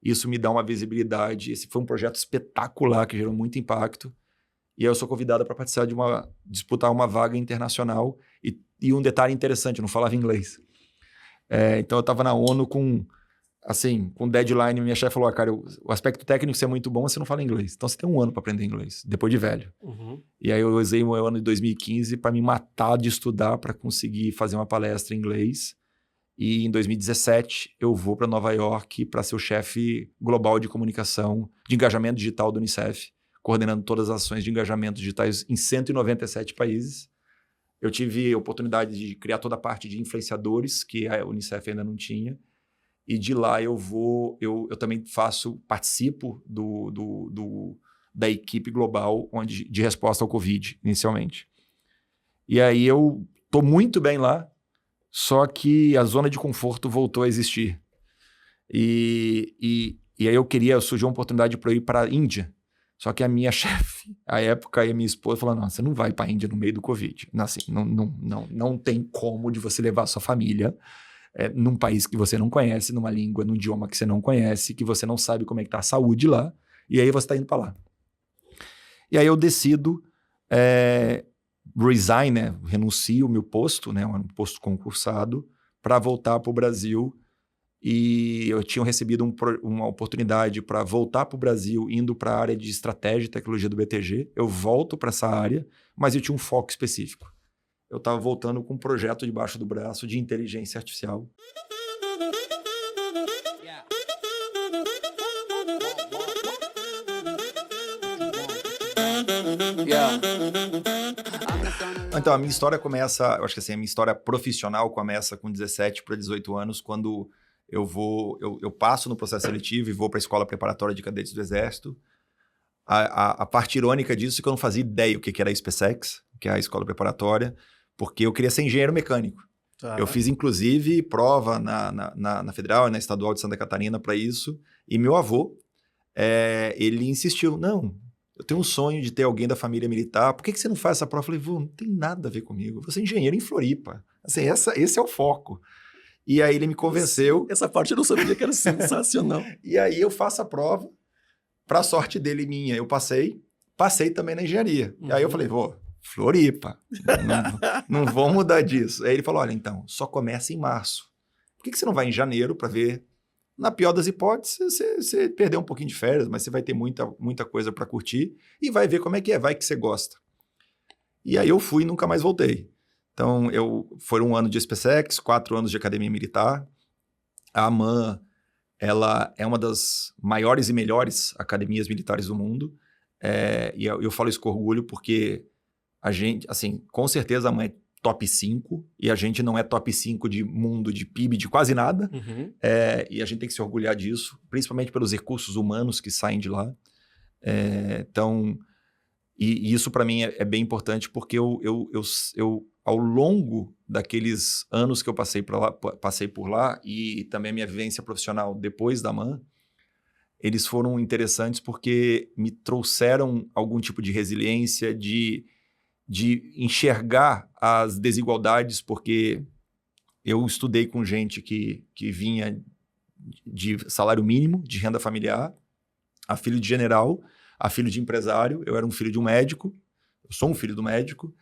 Isso me dá uma visibilidade. Esse foi um projeto espetacular que gerou muito impacto. E aí eu sou convidado para participar disputar uma vaga internacional. E um detalhe interessante, eu não falava inglês. Então eu estava na ONU com deadline. Minha chefe falou, cara, o aspecto técnico você é muito bom, você não fala inglês. Então você tem um ano para aprender inglês, depois de velho. E aí eu usei o meu ano de 2015 para me matar de estudar para conseguir fazer uma palestra em inglês. E em 2017 eu vou para Nova York para ser o chefe global de comunicação, de engajamento digital do Unicef, coordenando todas as ações de engajamento digitais em 197 países. Eu tive a oportunidade de criar toda a parte de influenciadores, que a Unicef ainda não tinha. E de lá eu também participo da equipe global de resposta ao Covid, inicialmente. E aí eu estou muito bem lá, só que a zona de conforto voltou a existir. E aí surgiu uma oportunidade para eu ir para a Índia. Só que a minha chefe, à época, e a minha esposa falaram, não, você não vai para a Índia no meio do Covid. Assim, não tem como de você levar a sua família num país que você não conhece, numa língua, num idioma que você não conhece, que você não sabe como é que está a saúde lá, e aí você está indo para lá. E aí eu decido resign, renuncio o meu posto, um posto concursado, para voltar para o Brasil. E eu tinha recebido uma oportunidade para voltar para o Brasil, indo para a área de estratégia e tecnologia do BTG. Eu volto para essa área, mas eu tinha um foco específico. Eu estava voltando com um projeto debaixo do braço de inteligência artificial. Então, a minha história começa, eu acho que assim, a minha história profissional começa com 17 para 18 anos, quando eu passo no processo seletivo e vou para a escola preparatória de cadetes do Exército. A parte irônica disso é que eu não fazia ideia o que era a SpaceX, que é a escola preparatória, porque eu queria ser engenheiro mecânico. Eu fiz, inclusive, prova na Federal e na Estadual de Santa Catarina para isso, e meu avô, ele insistiu, não, eu tenho um sonho de ter alguém da família militar, por que você não faz essa prova? Eu falei, vô, não tem nada a ver comigo, você é engenheiro em Floripa, assim, esse é o foco. E aí ele me convenceu. Essa parte eu não sabia que era sensacional. E aí eu faço a prova, para sorte dele e minha, eu passei também na engenharia. E aí eu falei, vô, Floripa, não vou mudar disso. Aí ele falou, olha, então, só começa em março. Por que você não vai em janeiro para ver? Na pior das hipóteses, você perdeu um pouquinho de férias, mas você vai ter muita coisa para curtir e vai ver como é que vai que você gosta. E aí eu fui e nunca mais voltei. Então, foi um ano de SpaceX, 4 anos de academia militar. A AMAN, ela é uma das maiores e melhores academias militares do mundo. E eu falo isso com orgulho porque a gente, assim, com certeza a AMAN é top 5 e a gente não é top 5 de mundo, de PIB, de quase nada. E a gente tem que se orgulhar disso, principalmente pelos recursos humanos que saem de lá. Então, e isso para mim é bem importante porque eu ao longo daqueles anos que eu passei por lá e também a minha vivência profissional depois da AMAN, eles foram interessantes porque me trouxeram algum tipo de resiliência, de enxergar as desigualdades, porque eu estudei com gente que vinha de salário mínimo, de renda familiar, a filho de general, a filho de empresário, eu era um filho de um médico, eu sou um filho do médico,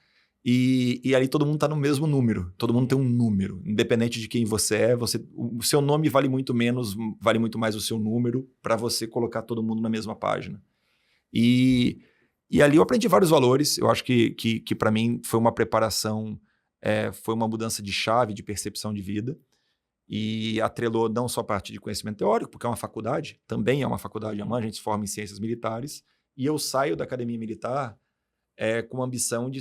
e ali todo mundo está no mesmo número, todo mundo tem um número, independente de quem você é, o seu nome vale muito menos, vale muito mais o seu número para você colocar todo mundo na mesma página. E ali eu aprendi vários valores, eu acho que para mim foi uma preparação, foi uma mudança de chave, de percepção de vida, e atrelou não só a parte de conhecimento teórico, porque é uma faculdade, também é uma faculdade, a gente se forma em ciências militares, e eu saio da academia militar com a ambição de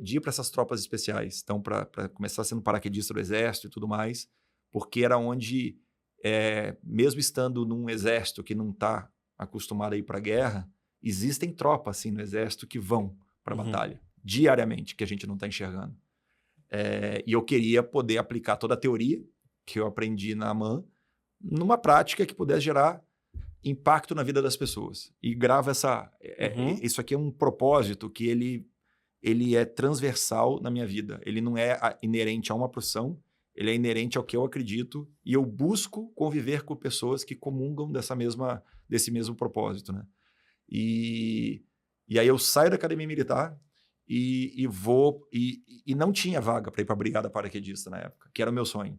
ir para essas tropas especiais. Então, para começar sendo paraquedista do Exército e tudo mais, porque era onde, mesmo estando num exército que não está acostumado a ir para a guerra, existem tropas assim, no Exército que vão para a batalha, diariamente, que a gente não está enxergando. E eu queria poder aplicar toda a teoria que eu aprendi na AMAN numa prática que pudesse gerar impacto na vida das pessoas. E grava isso aqui é um propósito que ele é transversal na minha vida. Ele não é inerente a uma profissão, ele é inerente ao que eu acredito e eu busco conviver com pessoas que comungam desse mesmo propósito, né? E aí eu saio da academia militar e vou... E não tinha vaga para ir para a brigada paraquedista na época, que era o meu sonho.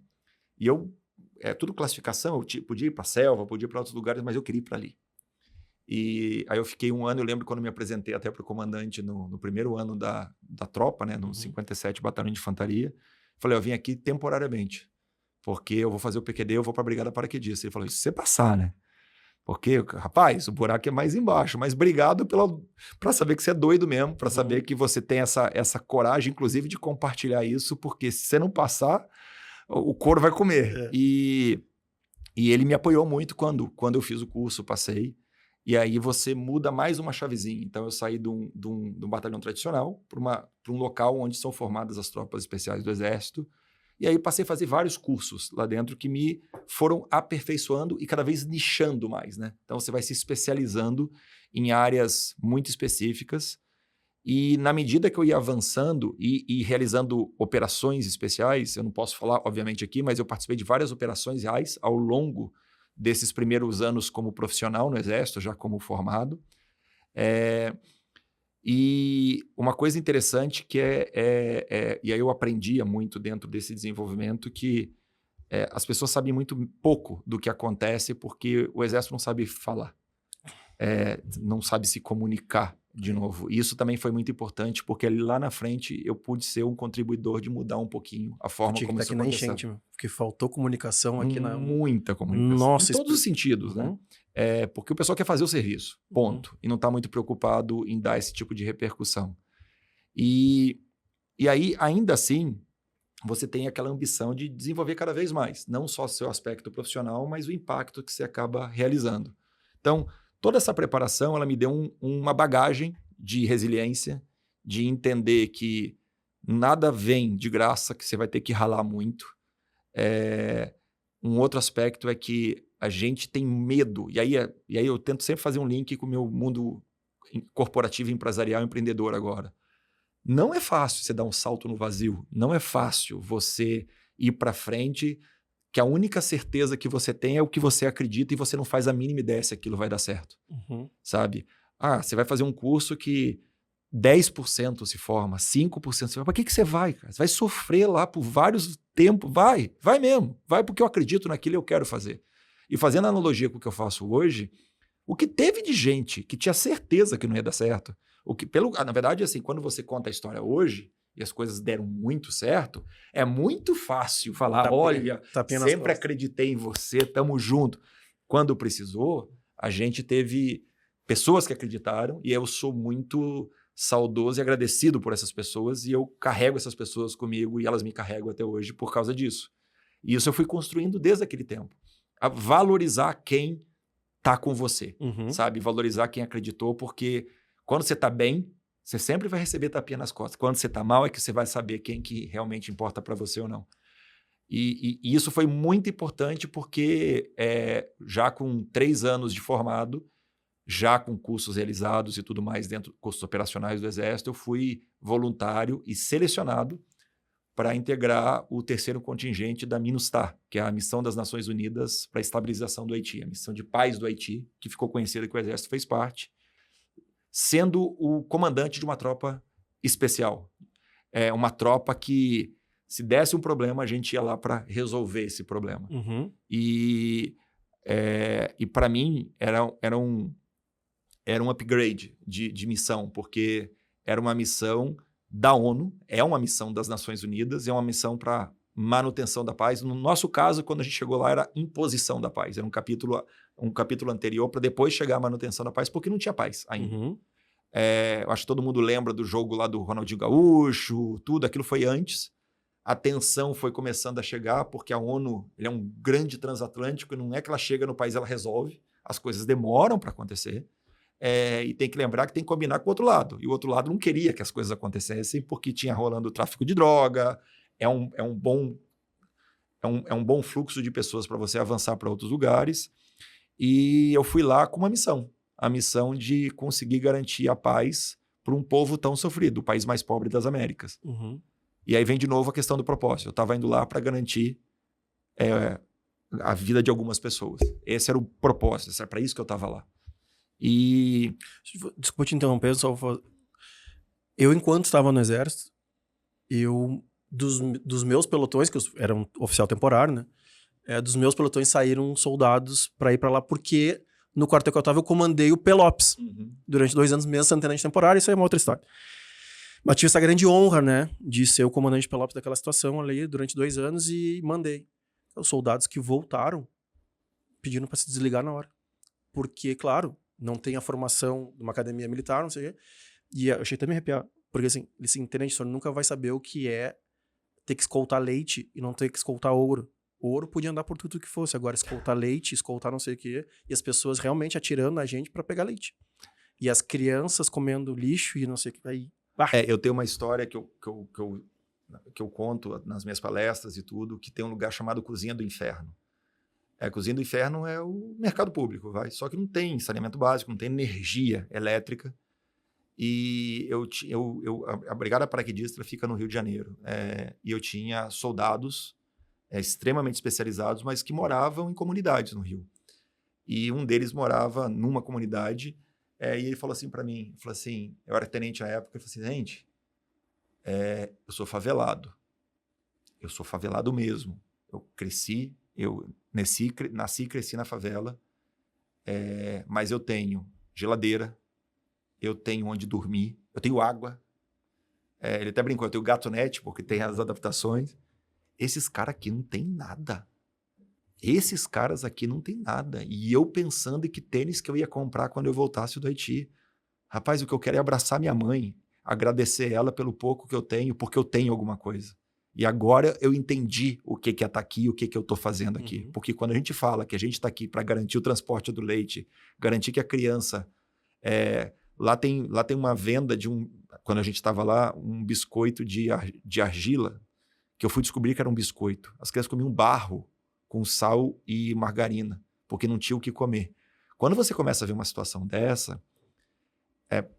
E eu... tudo classificação, eu podia ir para a selva, podia ir para outros lugares, mas eu queria ir para ali. E aí eu fiquei um ano, eu lembro quando me apresentei até para o comandante no primeiro ano da tropa, né, no 57 Batalhão de Infantaria. Falei, eu vim aqui temporariamente, porque eu vou fazer o PQD, eu vou para a brigada paraquedista. Ele falou, isso você passar, né? Porque, rapaz, o buraco é mais embaixo, mas obrigado para saber que você é doido mesmo, para saber que você tem essa coragem, inclusive, de compartilhar isso, porque se você não passar, o couro vai comer. E ele me apoiou muito quando eu fiz o curso, passei. E aí você muda mais uma chavezinha. Então eu saí de um batalhão tradicional para um local onde são formadas as tropas especiais do Exército. E aí passei a fazer vários cursos lá dentro que me foram aperfeiçoando e cada vez nichando mais, né? Então você vai se especializando em áreas muito específicas. E na medida que eu ia avançando e realizando operações especiais, eu não posso falar, obviamente, aqui, mas eu participei de várias operações reais ao longo desses primeiros anos como profissional no Exército, já como formado. E uma coisa interessante que e aí eu aprendia muito dentro desse desenvolvimento que as pessoas sabem muito pouco do que acontece porque o Exército não sabe falar, não sabe se comunicar de novo. E isso também foi muito importante porque lá na frente eu pude ser um contribuidor de mudar um pouquinho a forma como isso aconteceu. Aqui na enchente, porque faltou comunicação aqui na... Muita comunicação. Nossa, em todos os sentidos, né? Porque o pessoal quer fazer o serviço, ponto. E não está muito preocupado em dar esse tipo de repercussão. E aí, ainda assim, você tem aquela ambição de desenvolver cada vez mais. Não só o seu aspecto profissional, mas o impacto que você acaba realizando. Então, toda essa preparação, ela me deu uma bagagem de resiliência, de entender que nada vem de graça, que você vai ter que ralar muito. Um outro aspecto é que a gente tem medo, e aí eu tento sempre fazer um link com o meu mundo corporativo, empresarial, empreendedor agora. Não é fácil você dar um salto no vazio, não é fácil você ir para frente, que a única certeza que você tem é o que você acredita e você não faz a mínima ideia se aquilo vai dar certo, sabe? Você vai fazer um curso que 10% se forma, 5% se forma. Para que você vai, cara? Você vai sofrer lá por vários tempos. Vai mesmo. Vai porque eu acredito naquilo e eu quero fazer. E fazendo analogia com o que eu faço hoje, o que teve de gente que tinha certeza que não ia dar certo, na verdade, assim, quando você conta a história hoje e as coisas deram muito certo, é muito fácil falar, olha, sempre acreditei em você, tamo junto. Quando precisou, a gente teve pessoas que acreditaram e eu sou muito saudoso e agradecido por essas pessoas e eu carrego essas pessoas comigo e elas me carregam até hoje por causa disso. E isso eu fui construindo desde aquele tempo. A valorizar quem tá com você, sabe? Valorizar quem acreditou, porque quando você tá bem, você sempre vai receber tapinha nas costas. Quando você tá mal é que você vai saber quem que realmente importa para você ou não. E isso foi muito importante porque já com 3 anos de formado, já com cursos realizados e tudo mais dentro cursos operacionais do Exército, eu fui voluntário e selecionado para integrar o 3º contingente da MINUSTAH, que é a Missão das Nações Unidas para a Estabilização do Haiti, a missão de paz do Haiti, que ficou conhecida que o Exército fez parte, sendo o comandante de uma tropa especial. Uma tropa que, se desse um problema, a gente ia lá para resolver esse problema. E para mim, era um upgrade de missão, porque era uma missão da ONU, é uma missão das Nações Unidas, é uma missão para manutenção da paz. No nosso caso, quando a gente chegou lá, era imposição da paz. Era um capítulo anterior para depois chegar à manutenção da paz, porque não tinha paz ainda. Eu acho que todo mundo lembra do jogo lá do Ronaldinho Gaúcho, tudo, aquilo foi antes. A tensão foi começando a chegar, porque a ONU ele é um grande transatlântico, e não é que ela chega no país, ela resolve. As coisas demoram para acontecer. E tem que lembrar que tem que combinar com o outro lado. E o outro lado não queria que as coisas acontecessem porque tinha rolando o tráfico de droga. É um bom fluxo de pessoas para você avançar para outros lugares. E eu fui lá com uma missão. A missão de conseguir garantir a paz para um povo tão sofrido, o país mais pobre das Américas. E aí vem de novo a questão do propósito. Eu estava indo lá para garantir a vida de algumas pessoas. Esse era o propósito, era para isso que eu estava lá. E... Desculpa te interromper, eu, enquanto estava no exército, dos meus pelotões, que eu era um oficial temporário, né? Dos meus pelotões saíram soldados para ir para lá, porque no quartel que eu estava eu comandei o Pelops durante 2 anos mesmo, sendo tenente temporário. Isso aí é uma outra história. Mas tive essa grande honra, né, de ser o comandante de Pelops daquela situação ali durante 2 anos e mandei os soldados que voltaram pedindo para se desligar na hora. Porque, claro, não tem a formação de uma academia militar, não sei o quê. E eu achei até me arrepiar. Porque assim, tenente, o senhor nunca vai saber o que é ter que escoltar leite e não ter que escoltar ouro. O ouro podia andar por tudo que fosse. Agora, escoltar leite, escoltar não sei o quê. E as pessoas realmente atirando na gente para pegar leite. E as crianças comendo lixo e não sei o que. Aí, eu tenho uma história que eu conto nas minhas palestras e tudo, que tem um lugar chamado Cozinha do Inferno. A Cozinha do Inferno é o mercado público, só que não tem saneamento básico, não tem energia elétrica. E a Brigada Paraquedista fica no Rio de Janeiro. E eu tinha soldados extremamente especializados, mas que moravam em comunidades no Rio. E um deles morava numa comunidade, e ele falou assim para mim, eu era tenente na época, ele falou assim, gente, eu sou favelado. Eu sou favelado mesmo. Eu nasci e cresci na favela, mas eu tenho geladeira, eu tenho onde dormir, eu tenho água. Ele até brincou, eu tenho gatonete, porque tem as adaptações. Esses caras aqui não tem nada. Esses caras aqui não tem nada. E eu pensando em que tênis que eu ia comprar quando eu voltasse do Haiti. Rapaz, o que eu quero é abraçar minha mãe, agradecer ela pelo pouco que eu tenho, porque eu tenho alguma coisa. E agora eu entendi o que é estar aqui, o que eu estou fazendo aqui. Porque quando a gente fala que a gente está aqui para garantir o transporte do leite, garantir que a criança... Lá tem uma venda quando a gente estava lá, um biscoito de argila, que eu fui descobrir que era um biscoito. As crianças comiam barro com sal e margarina, porque não tinha o que comer. Quando você começa a ver uma situação dessa,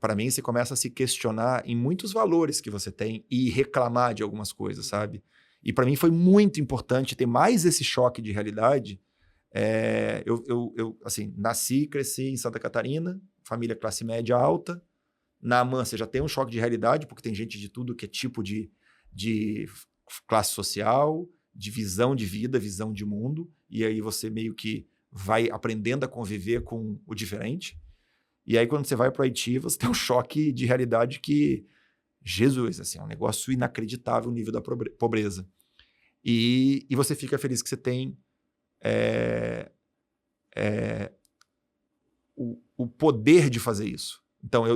para mim, você começa a se questionar em muitos valores que você tem e reclamar de algumas coisas, sabe? E para mim foi muito importante ter mais esse choque de realidade. Eu nasci e cresci em Santa Catarina, família classe média alta. Na AMAN, você já tem um choque de realidade, porque tem gente de tudo que é tipo de classe social, de visão de vida, visão de mundo, e aí você meio que vai aprendendo a conviver com o diferente. E aí, quando você vai para o Haiti, você tem um choque de realidade que, Jesus, assim, é um negócio inacreditável o nível da pobreza. E você fica feliz que você tem o poder de fazer isso. Então,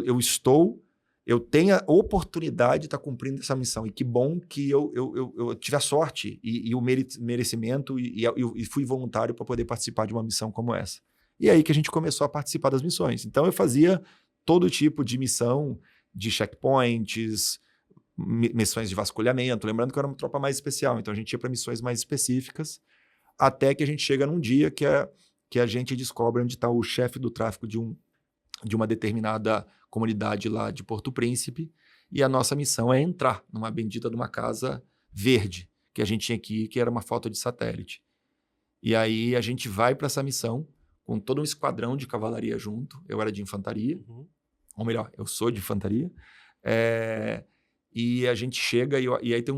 eu tenho a oportunidade de estar cumprindo essa missão. E que bom que eu tive a sorte e o merecimento e fui voluntário para poder participar de uma missão como essa. E aí que a gente começou a participar das missões. Então, eu fazia todo tipo de missão, de checkpoints, missões de vasculhamento. Lembrando que eu era uma tropa mais especial. Então, a gente ia para missões mais específicas, até que a gente chega num dia que a gente descobre onde está o chefe do tráfico de uma determinada comunidade lá de Porto Príncipe, e a nossa missão é entrar numa bendita de uma casa verde que a gente tinha aqui, que era uma foto de satélite. E aí a gente vai para essa missão com todo um esquadrão de cavalaria junto. Eu era de infantaria, ou melhor, eu sou de infantaria. E a gente chega e aí tem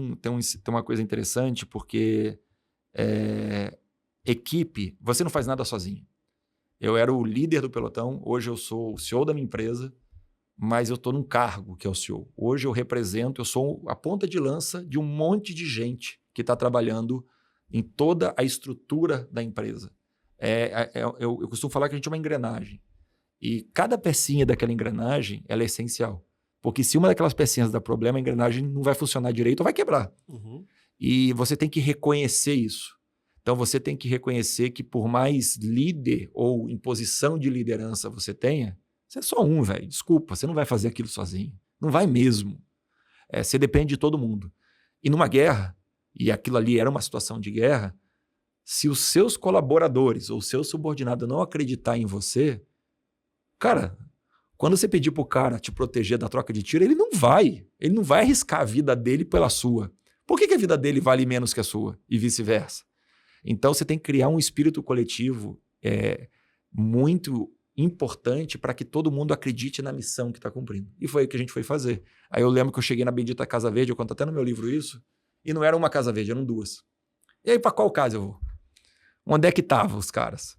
uma coisa interessante, porque equipe, você não faz nada sozinho. Eu era o líder do pelotão, hoje eu sou o CEO da minha empresa, mas eu estou num cargo que é o CEO. Hoje eu sou a ponta de lança de um monte de gente que está trabalhando em toda a estrutura da empresa. Eu costumo falar que a gente é uma engrenagem. E cada pecinha daquela engrenagem, ela é essencial. Porque se uma daquelas pecinhas dá problema, a engrenagem não vai funcionar direito ou vai quebrar. E você tem que reconhecer isso. Então, você tem que reconhecer que por mais líder ou em posição de liderança você tenha, você é só um, velho. Desculpa, você não vai fazer aquilo sozinho. Não vai mesmo. Você depende de todo mundo. E numa guerra, e aquilo ali era uma situação de guerra, se os seus colaboradores ou o seu subordinado não acreditar em você, cara, quando você pedir pro cara te proteger da troca de tiro, ele não vai arriscar a vida dele pela sua. Por que a vida dele vale menos que a sua? E vice-versa. Então, você tem que criar um espírito coletivo muito importante para que todo mundo acredite na missão que está cumprindo. E foi o que a gente foi fazer. Aí eu lembro que eu cheguei na bendita Casa Verde, eu conto até no meu livro isso, e não era uma Casa Verde, eram duas. E aí, para qual casa eu vou? Onde é que estavam os caras?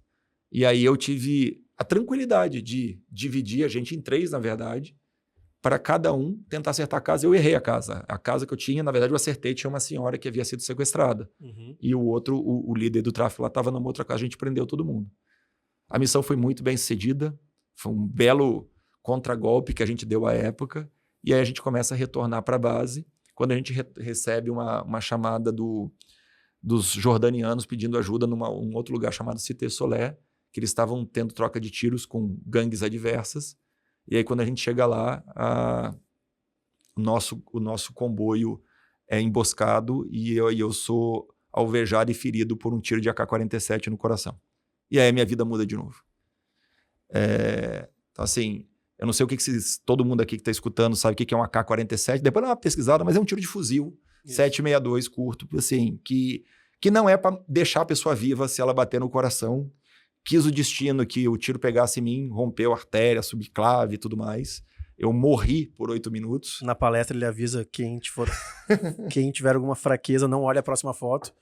E aí eu tive a tranquilidade de dividir a gente em 3, na verdade, para cada um tentar acertar a casa. Eu errei a casa. A casa que eu tinha, na verdade, eu acertei, tinha uma senhora que havia sido sequestrada. E o outro, o líder do tráfico lá, estava numa outra casa, a gente prendeu todo mundo. A missão foi muito bem sucedida, foi um belo contragolpe que a gente deu à época, e aí a gente começa a retornar para a base, quando a gente recebe uma chamada dos jordanianos pedindo ajuda um outro lugar chamado Cité Solé, que eles estavam tendo troca de tiros com gangues adversas. E aí, quando a gente chega lá, o nosso comboio é emboscado e eu sou alvejado e ferido por um tiro de AK-47 no coração. E aí, minha vida muda de novo. Então, assim, eu não sei o que todo mundo aqui que está escutando sabe o que é um AK-47. Depois dá uma pesquisada, mas é um tiro de fuzil, 7,62, curto, assim, que não é para deixar a pessoa viva se ela bater no coração. Quis o destino que o tiro pegasse em mim, rompeu a artéria, subclave e tudo mais. Eu morri por 8 minutos. Na palestra ele avisa quem tiver alguma fraqueza, não olha a próxima foto.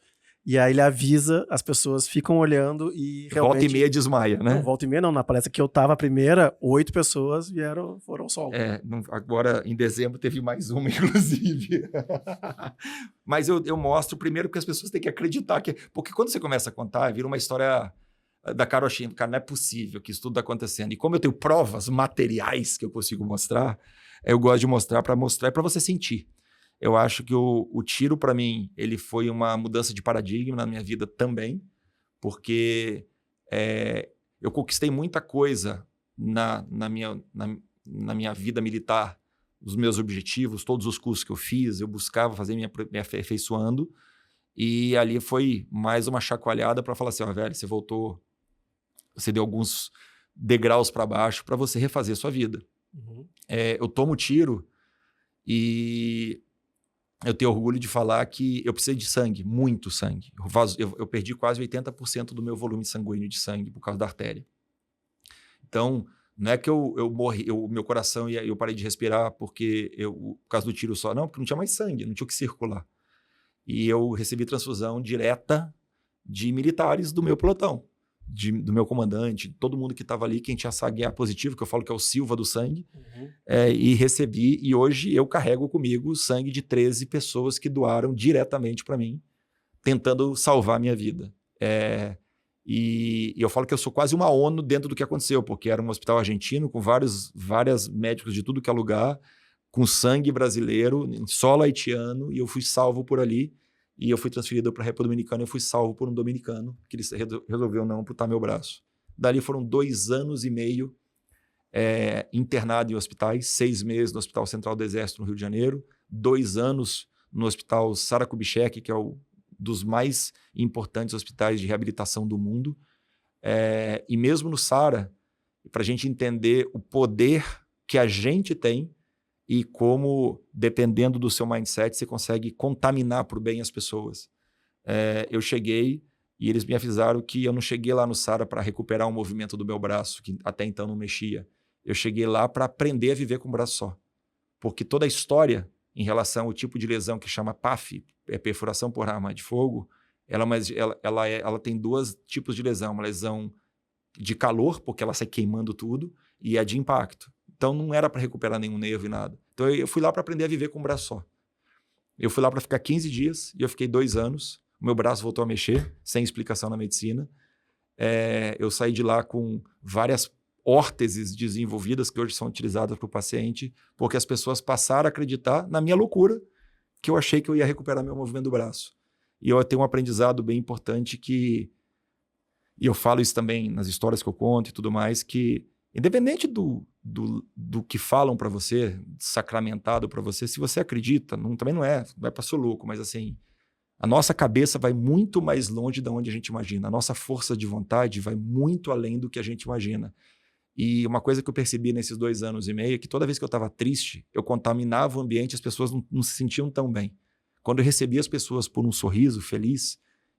E aí ele avisa, as pessoas ficam olhando e realmente... Volta e meia desmaia, né? Não, volta e meia não, na palestra que eu tava a primeira, 8 pessoas foram solo. Agora, em dezembro, teve mais uma, inclusive. Mas eu mostro primeiro porque as pessoas têm que acreditar que... Porque quando você começa a contar, vira uma história... da carochinha, cara, não é possível que isso tudo está acontecendo. E como eu tenho provas materiais que eu consigo mostrar, eu gosto de mostrar para você sentir. Eu acho que o tiro, para mim, ele foi uma mudança de paradigma na minha vida também, porque eu conquistei muita coisa na minha vida militar, os meus objetivos, todos os cursos que eu fiz, eu buscava fazer me aperfeiçoando, e ali foi mais uma chacoalhada para falar assim, velho, você voltou... Você deu alguns degraus para baixo para você refazer a sua vida. Eu tomo tiro e eu tenho orgulho de falar que eu precisei de sangue, muito sangue. Eu perdi quase 80% do meu volume sanguíneo de sangue por causa da artéria. Então, não é que eu morri, meu coração eu parei de respirar por causa do tiro só, não, porque não tinha mais sangue, não tinha o que circular. E eu recebi transfusão direta de militares do meu pelotão. Do meu comandante, todo mundo que estava ali, quem tinha sangue A positivo, que eu falo que é o Silva do sangue, e recebi, e hoje eu carrego comigo o sangue de 13 pessoas que doaram diretamente para mim, tentando salvar a minha vida. E eu falo que eu sou quase uma ONU dentro do que aconteceu, porque era um hospital argentino com vários médicos de tudo que é lugar, com sangue brasileiro, solo haitiano, e eu fui salvo por ali. E eu fui transferido para a República Dominicana e eu fui salvo por um dominicano, que ele resolveu não amputar meu braço. Dali foram 2 anos e meio internado em hospitais, 6 meses no Hospital Central do Exército, no Rio de Janeiro, 2 anos no Hospital Sara Kubitschek, que é dos mais importantes hospitais de reabilitação do mundo. E mesmo no Sara, para a gente entender o poder que a gente tem, e como, dependendo do seu mindset, você consegue contaminar para o bem as pessoas. Eu cheguei e eles me avisaram que eu não cheguei lá no Sara para recuperar o movimento do meu braço, que até então não mexia. Eu cheguei lá para aprender a viver com um braço só. Porque toda a história em relação ao tipo de lesão que chama PAF, perfuração por arma de fogo, ela tem 2 tipos de lesão. Uma lesão de calor, porque ela sai queimando tudo, e a de impacto. Então, não era para recuperar nenhum nervo e nada. Então, eu fui lá para aprender a viver com um braço só. Eu fui lá para ficar 15 dias e eu fiquei 2 anos. O meu braço voltou a mexer, sem explicação na medicina. Eu saí de lá com várias órteses desenvolvidas que hoje são utilizadas para o paciente, porque as pessoas passaram a acreditar na minha loucura, que eu achei que eu ia recuperar meu movimento do braço. E eu tenho um aprendizado bem importante e eu falo isso também nas histórias que eu conto e tudo mais, que independente do que falam para você, sacramentado para você, se você acredita, também não é para ser louco, mas assim, a nossa cabeça vai muito mais longe de onde a gente imagina. A nossa força de vontade vai muito além do que a gente imagina. E uma coisa que eu percebi nesses 2 anos e meio é que toda vez que eu estava triste, eu contaminava o ambiente, as pessoas não se sentiam tão bem. Quando eu recebi as pessoas por um sorriso feliz,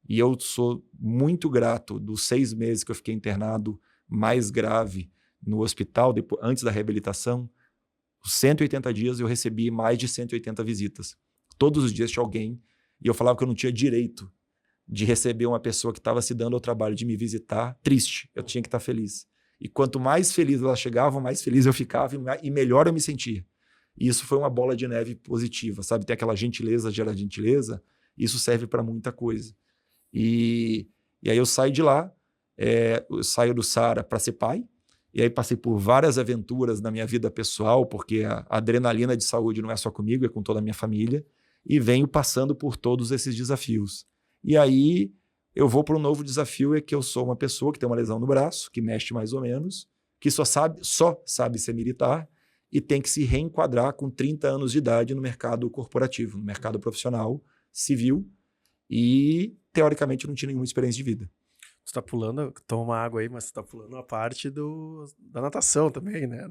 e eu sou muito grato dos 6 meses que eu fiquei internado mais grave no hospital, antes da reabilitação, os 180 dias eu recebi mais de 180 visitas. Todos os dias tinha alguém, e eu falava que eu não tinha direito de receber uma pessoa que estava se dando ao trabalho de me visitar triste. Eu tinha que estar feliz. E quanto mais feliz elas chegavam, mais feliz eu ficava e melhor eu me sentia. E isso foi uma bola de neve positiva, sabe? Tem aquela gentileza gera gentileza, isso serve para muita coisa. E aí eu saio de lá, eu saio do Sara para ser pai, e aí passei por várias aventuras na minha vida pessoal, porque a adrenalina de saúde não é só comigo, é com toda a minha família, e venho passando por todos esses desafios. E aí eu vou para um novo desafio, é que eu sou uma pessoa que tem uma lesão no braço, que mexe mais ou menos, que só sabe ser militar e tem que se reenquadrar com 30 anos de idade no mercado corporativo, no mercado profissional, civil, e teoricamente não tinha nenhuma experiência de vida. Tu tá pulando, toma uma água aí, mas tu tá pulando a parte da natação também, né?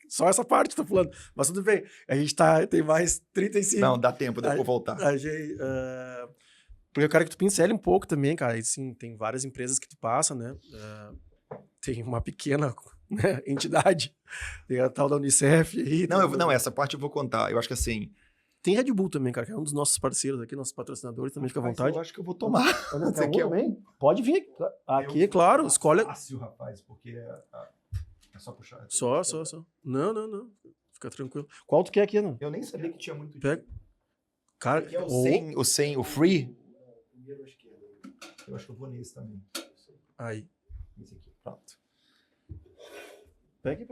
Só essa parte tu tá pulando. Mas tudo bem, a gente tem mais 35. Não, dá tempo, depois eu vou voltar. Porque eu quero que tu pincele um pouco também, cara. E, sim, tem várias empresas que tu passa, né? Tem uma pequena, né, entidade, tem a tal da Unicef aí. Não, essa parte eu vou contar. Eu acho que assim... Tem Red Bull também, cara, que é um dos nossos parceiros aqui, nossos patrocinadores, também fica à vontade. Eu acho que eu vou tomar. Você quer também? Pode vir aqui, claro, escolhe. Fácil, rapaz, porque é só puxar. Só. Não. Fica tranquilo. Qual tu quer aqui, não? Eu nem sabia que tinha muito. Pega. Cara, aqui é o free. Eu acho que eu vou nesse também. Aí. Esse aqui, pronto. Pega.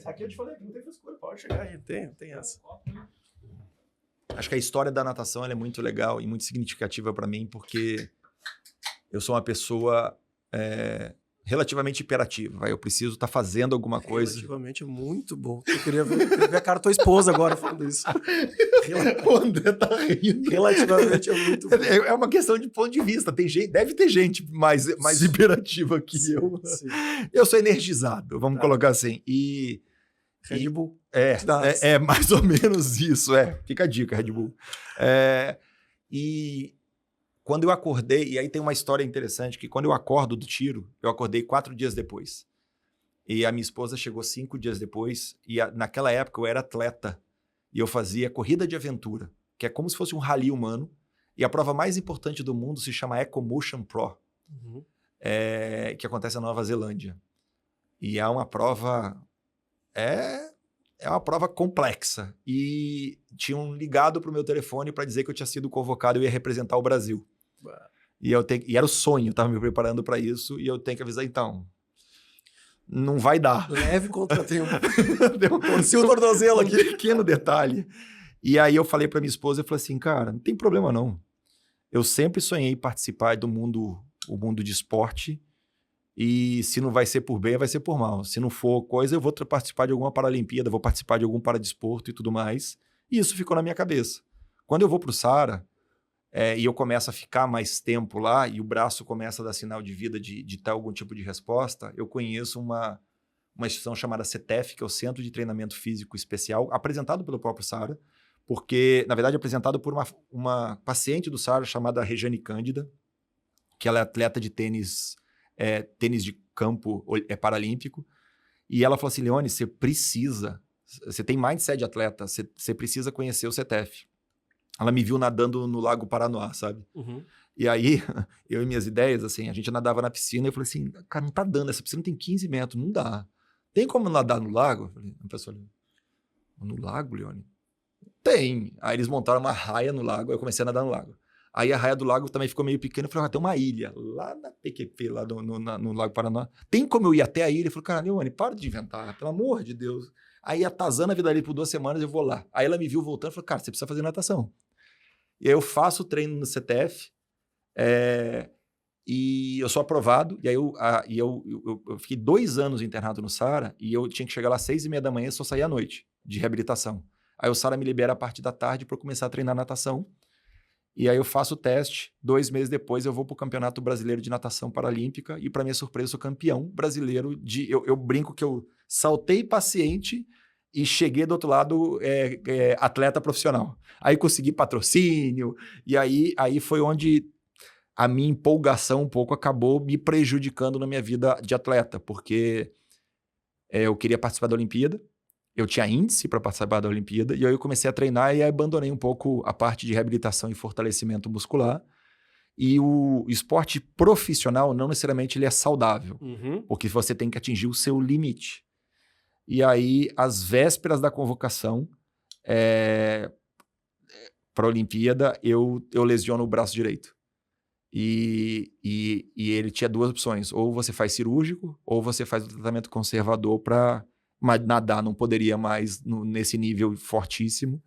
Aqui eu te falei que não tem frescura, pode chegar aí, tem essa. Acho que a história da natação ela é muito legal e muito significativa para mim, porque eu sou uma pessoa relativamente hiperativa. Eu preciso estar fazendo alguma coisa. Relativamente é muito bom. Eu queria ver a cara da tua esposa agora falando isso. O André tá rindo. Relativamente é muito bom. É uma questão de ponto de vista. Deve ter gente mais hiperativa que sim, eu. Sim. Eu sou energizado, vamos colocar assim. Red Bull. É mais ou menos isso, Fica a dica, Red Bull. E quando eu acordei, e aí tem uma história interessante, que quando eu acordo do tiro, eu acordei 4 dias depois. E a minha esposa chegou 5 dias depois, e naquela época eu era atleta, e eu fazia corrida de aventura, que é como se fosse um rally humano, e a prova mais importante do mundo se chama EcoMotion Pro, que acontece na Nova Zelândia. E é uma prova... É uma prova complexa. E tinham ligado para o meu telefone para dizer que eu tinha sido convocado e eu ia representar o Brasil. E era o sonho, eu estava me preparando para isso, e eu tenho que avisar, então, não vai dar. Leve contratempo. Torci o tornozelo aqui. Um pequeno detalhe. E aí eu falei para minha esposa, eu falei assim, cara, não tem problema não. Eu sempre sonhei em participar do mundo de esporte, e se não vai ser por bem, vai ser por mal. Se não for coisa, eu vou participar de alguma Paralimpíada, vou participar de algum paradesporto e tudo mais. E isso ficou na minha cabeça. Quando eu vou para o Sara, e eu começo a ficar mais tempo lá, e o braço começa a dar sinal de vida, de ter algum tipo de resposta, eu conheço uma instituição chamada CETEF, que é o Centro de Treinamento Físico Especial, apresentado pelo próprio Sara, porque, na verdade, apresentado por uma paciente do Sara chamada Regiane Cândida, que ela é atleta de tênis de campo paralímpico, e ela falou assim, Leone, você tem mindset de atleta, você precisa conhecer o CETEF. Ela me viu nadando no Lago Paranoá, sabe? E aí, eu e minhas ideias, assim, a gente nadava na piscina, e eu falei assim, cara, não tá dando, essa piscina tem 15 metros, não dá. Tem como nadar no lago? Eu falei, a pessoa, no lago, Leone? Tem. Aí eles montaram uma raia no lago, eu comecei a nadar no lago. Aí a raia do lago também ficou meio pequena. Eu falei, tem uma ilha lá na PQP, lá no Lago Paraná. Tem como eu ir até a ilha? Eu falei, cara, Leone, para de inventar, pelo amor de Deus. Aí atazando a vida ali por 2 semanas, eu vou lá. Aí ela me viu voltando e falou, cara, você precisa fazer natação. E aí eu faço o treino no CETEF, e eu sou aprovado. E aí eu fiquei 2 anos internado no Sara, e eu tinha que chegar lá às 6h30 da manhã, só sair à noite, de reabilitação. Aí o Sara me libera a parte da tarde para eu começar a treinar natação. E aí eu faço o teste, 2 meses depois eu vou para o Campeonato Brasileiro de Natação Paralímpica, e para minha surpresa eu sou campeão brasileiro eu brinco que eu saltei paciente e cheguei do outro lado atleta profissional. Aí consegui patrocínio, e aí foi onde a minha empolgação um pouco acabou me prejudicando na minha vida de atleta, porque eu queria participar da Olimpíada, eu tinha índice para participar da Olimpíada, e aí eu comecei a treinar e abandonei um pouco a parte de reabilitação e fortalecimento muscular. E o esporte profissional, não necessariamente ele é saudável, porque você tem que atingir o seu limite. E aí, às vésperas da convocação para a Olimpíada, eu lesiono o braço direito. E ele tinha 2 opções, ou você faz cirúrgico, ou você faz o tratamento conservador para nadar, não poderia mais nesse nível fortíssimo.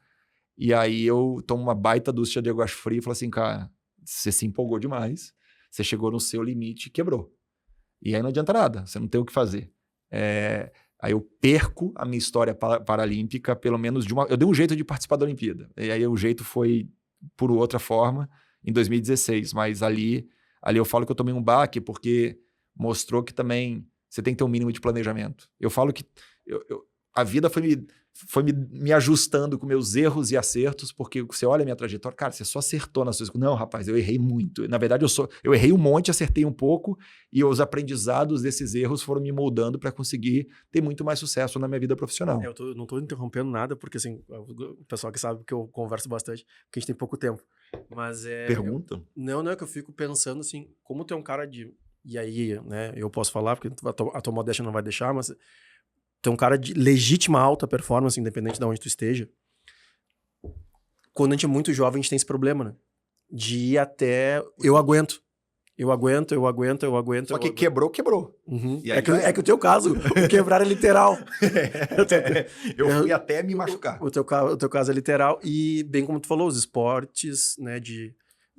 E aí eu tomo uma baita ducha de água fria e falo assim, cara, você se empolgou demais, você chegou no seu limite e quebrou. E aí não adianta nada, você não tem o que fazer. Aí eu perco a minha história paralímpica, pelo menos eu dei um jeito de participar da Olimpíada. E aí o jeito foi por outra forma, em 2016. Mas ali eu falo que eu tomei um baque, porque mostrou que também você tem que ter um mínimo de planejamento. Eu falo que a vida foi me ajustando com meus erros e acertos, porque você olha a minha trajetória, cara, você só acertou nas suas coisas. Não, rapaz, eu errei muito. Na verdade, eu errei um monte, acertei um pouco, e os aprendizados desses erros foram me moldando para conseguir ter muito mais sucesso na minha vida profissional. Eu não tô interrompendo nada, porque assim, o pessoal que sabe que eu converso bastante, porque a gente tem pouco tempo. Mas Pergunta? Não é que eu fico pensando assim, como tu é um cara de... E aí, né, eu posso falar, porque a tua modéstia não vai deixar, mas... Tu é um cara de legítima alta performance, independente de onde tu esteja. Quando a gente é muito jovem, a gente tem esse problema, né? De ir até... Eu aguento. Só que quebrou. Uhum. E aí é que o teu caso, o quebrar é literal. Eu fui até me machucar. O teu caso é literal. E, bem como tu falou, os esportes, né, de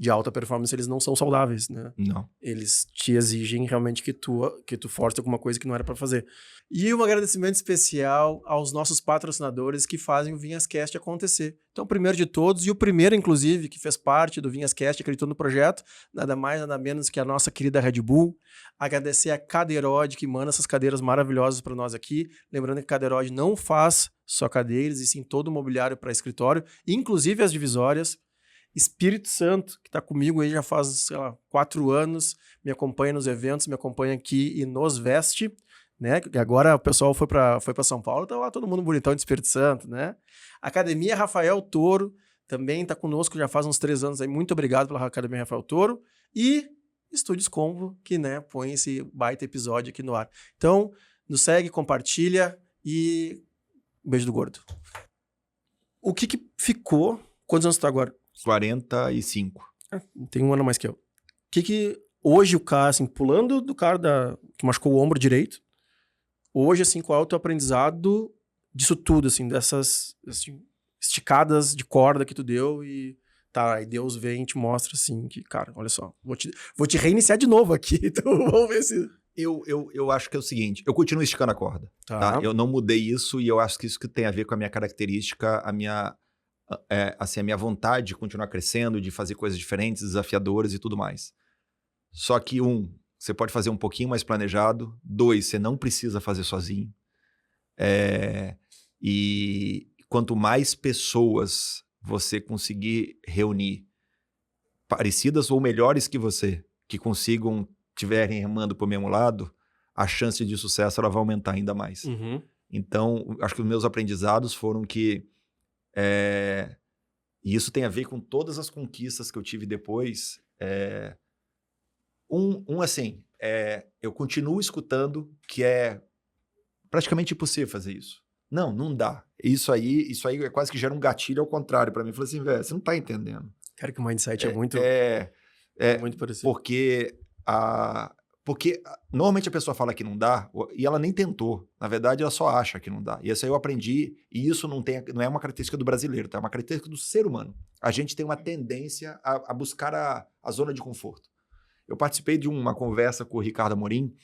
alta performance, eles não são saudáveis, né? Não. Eles te exigem realmente que tu force alguma coisa que não era pra fazer. E um agradecimento especial aos nossos patrocinadores que fazem o VinhasCast acontecer. Então, o primeiro de todos, e o primeiro, inclusive, que fez parte do VinhasCast, acreditou no projeto, nada mais, nada menos que a nossa querida Red Bull. Agradecer a Cadeirode, que manda essas cadeiras maravilhosas para nós aqui. Lembrando que a Cadeirode não faz só cadeiras, e sim todo o mobiliário para escritório, inclusive as divisórias. Espírito Santo, que está comigo aí já faz, sei lá, 4 anos, me acompanha nos eventos, me acompanha aqui e nos veste, né? Agora o pessoal foi para São Paulo, tá lá todo mundo bonitão de Espírito Santo, né? Academia Rafael Toro também está conosco já faz uns 3 anos aí. Muito obrigado pela Academia Rafael Toro. E Estúdios Combo, que, né, põe esse baita episódio aqui no ar. Então, nos segue, compartilha e um beijo do gordo. O que ficou... Quantos anos tu tá agora? 45. Tem 1 ano a mais que eu. Que hoje o cara, assim, pulando do cara que machucou o ombro direito, hoje, assim, qual é o teu aprendizado disso tudo, assim, dessas assim, esticadas de corda que tu deu e tá, aí Deus vem e te mostra, assim, que, cara, olha só, vou te reiniciar de novo aqui, então vamos ver se... Eu acho que é o seguinte, eu continuo esticando a corda, tá? Eu não mudei isso e eu acho que isso que tem a ver com a minha característica, a minha vontade de continuar crescendo, de fazer coisas diferentes, desafiadoras e tudo mais. Só que, você pode fazer um pouquinho mais planejado. 2, você não precisa fazer sozinho. E quanto mais pessoas você conseguir reunir, parecidas ou melhores que você, que consigam, estiverem remando para o mesmo lado, a chance de sucesso ela vai aumentar ainda mais. Uhum. Então, acho que os meus aprendizados foram que e isso tem a ver com todas as conquistas que eu tive depois. Assim, eu continuo escutando que é praticamente impossível fazer isso. Não dá. Isso aí quase que gera um gatilho ao contrário para mim. Eu falei assim, velho, você não tá entendendo. Cara, que o mindset é muito parecido. Porque normalmente a pessoa fala que não dá e ela nem tentou. Na verdade, ela só acha que não dá. E isso aí eu aprendi, e isso não é uma característica do brasileiro, tá? É uma característica do ser humano. A gente tem uma tendência a buscar a zona de conforto. Eu participei de uma conversa com o Ricardo Amorim,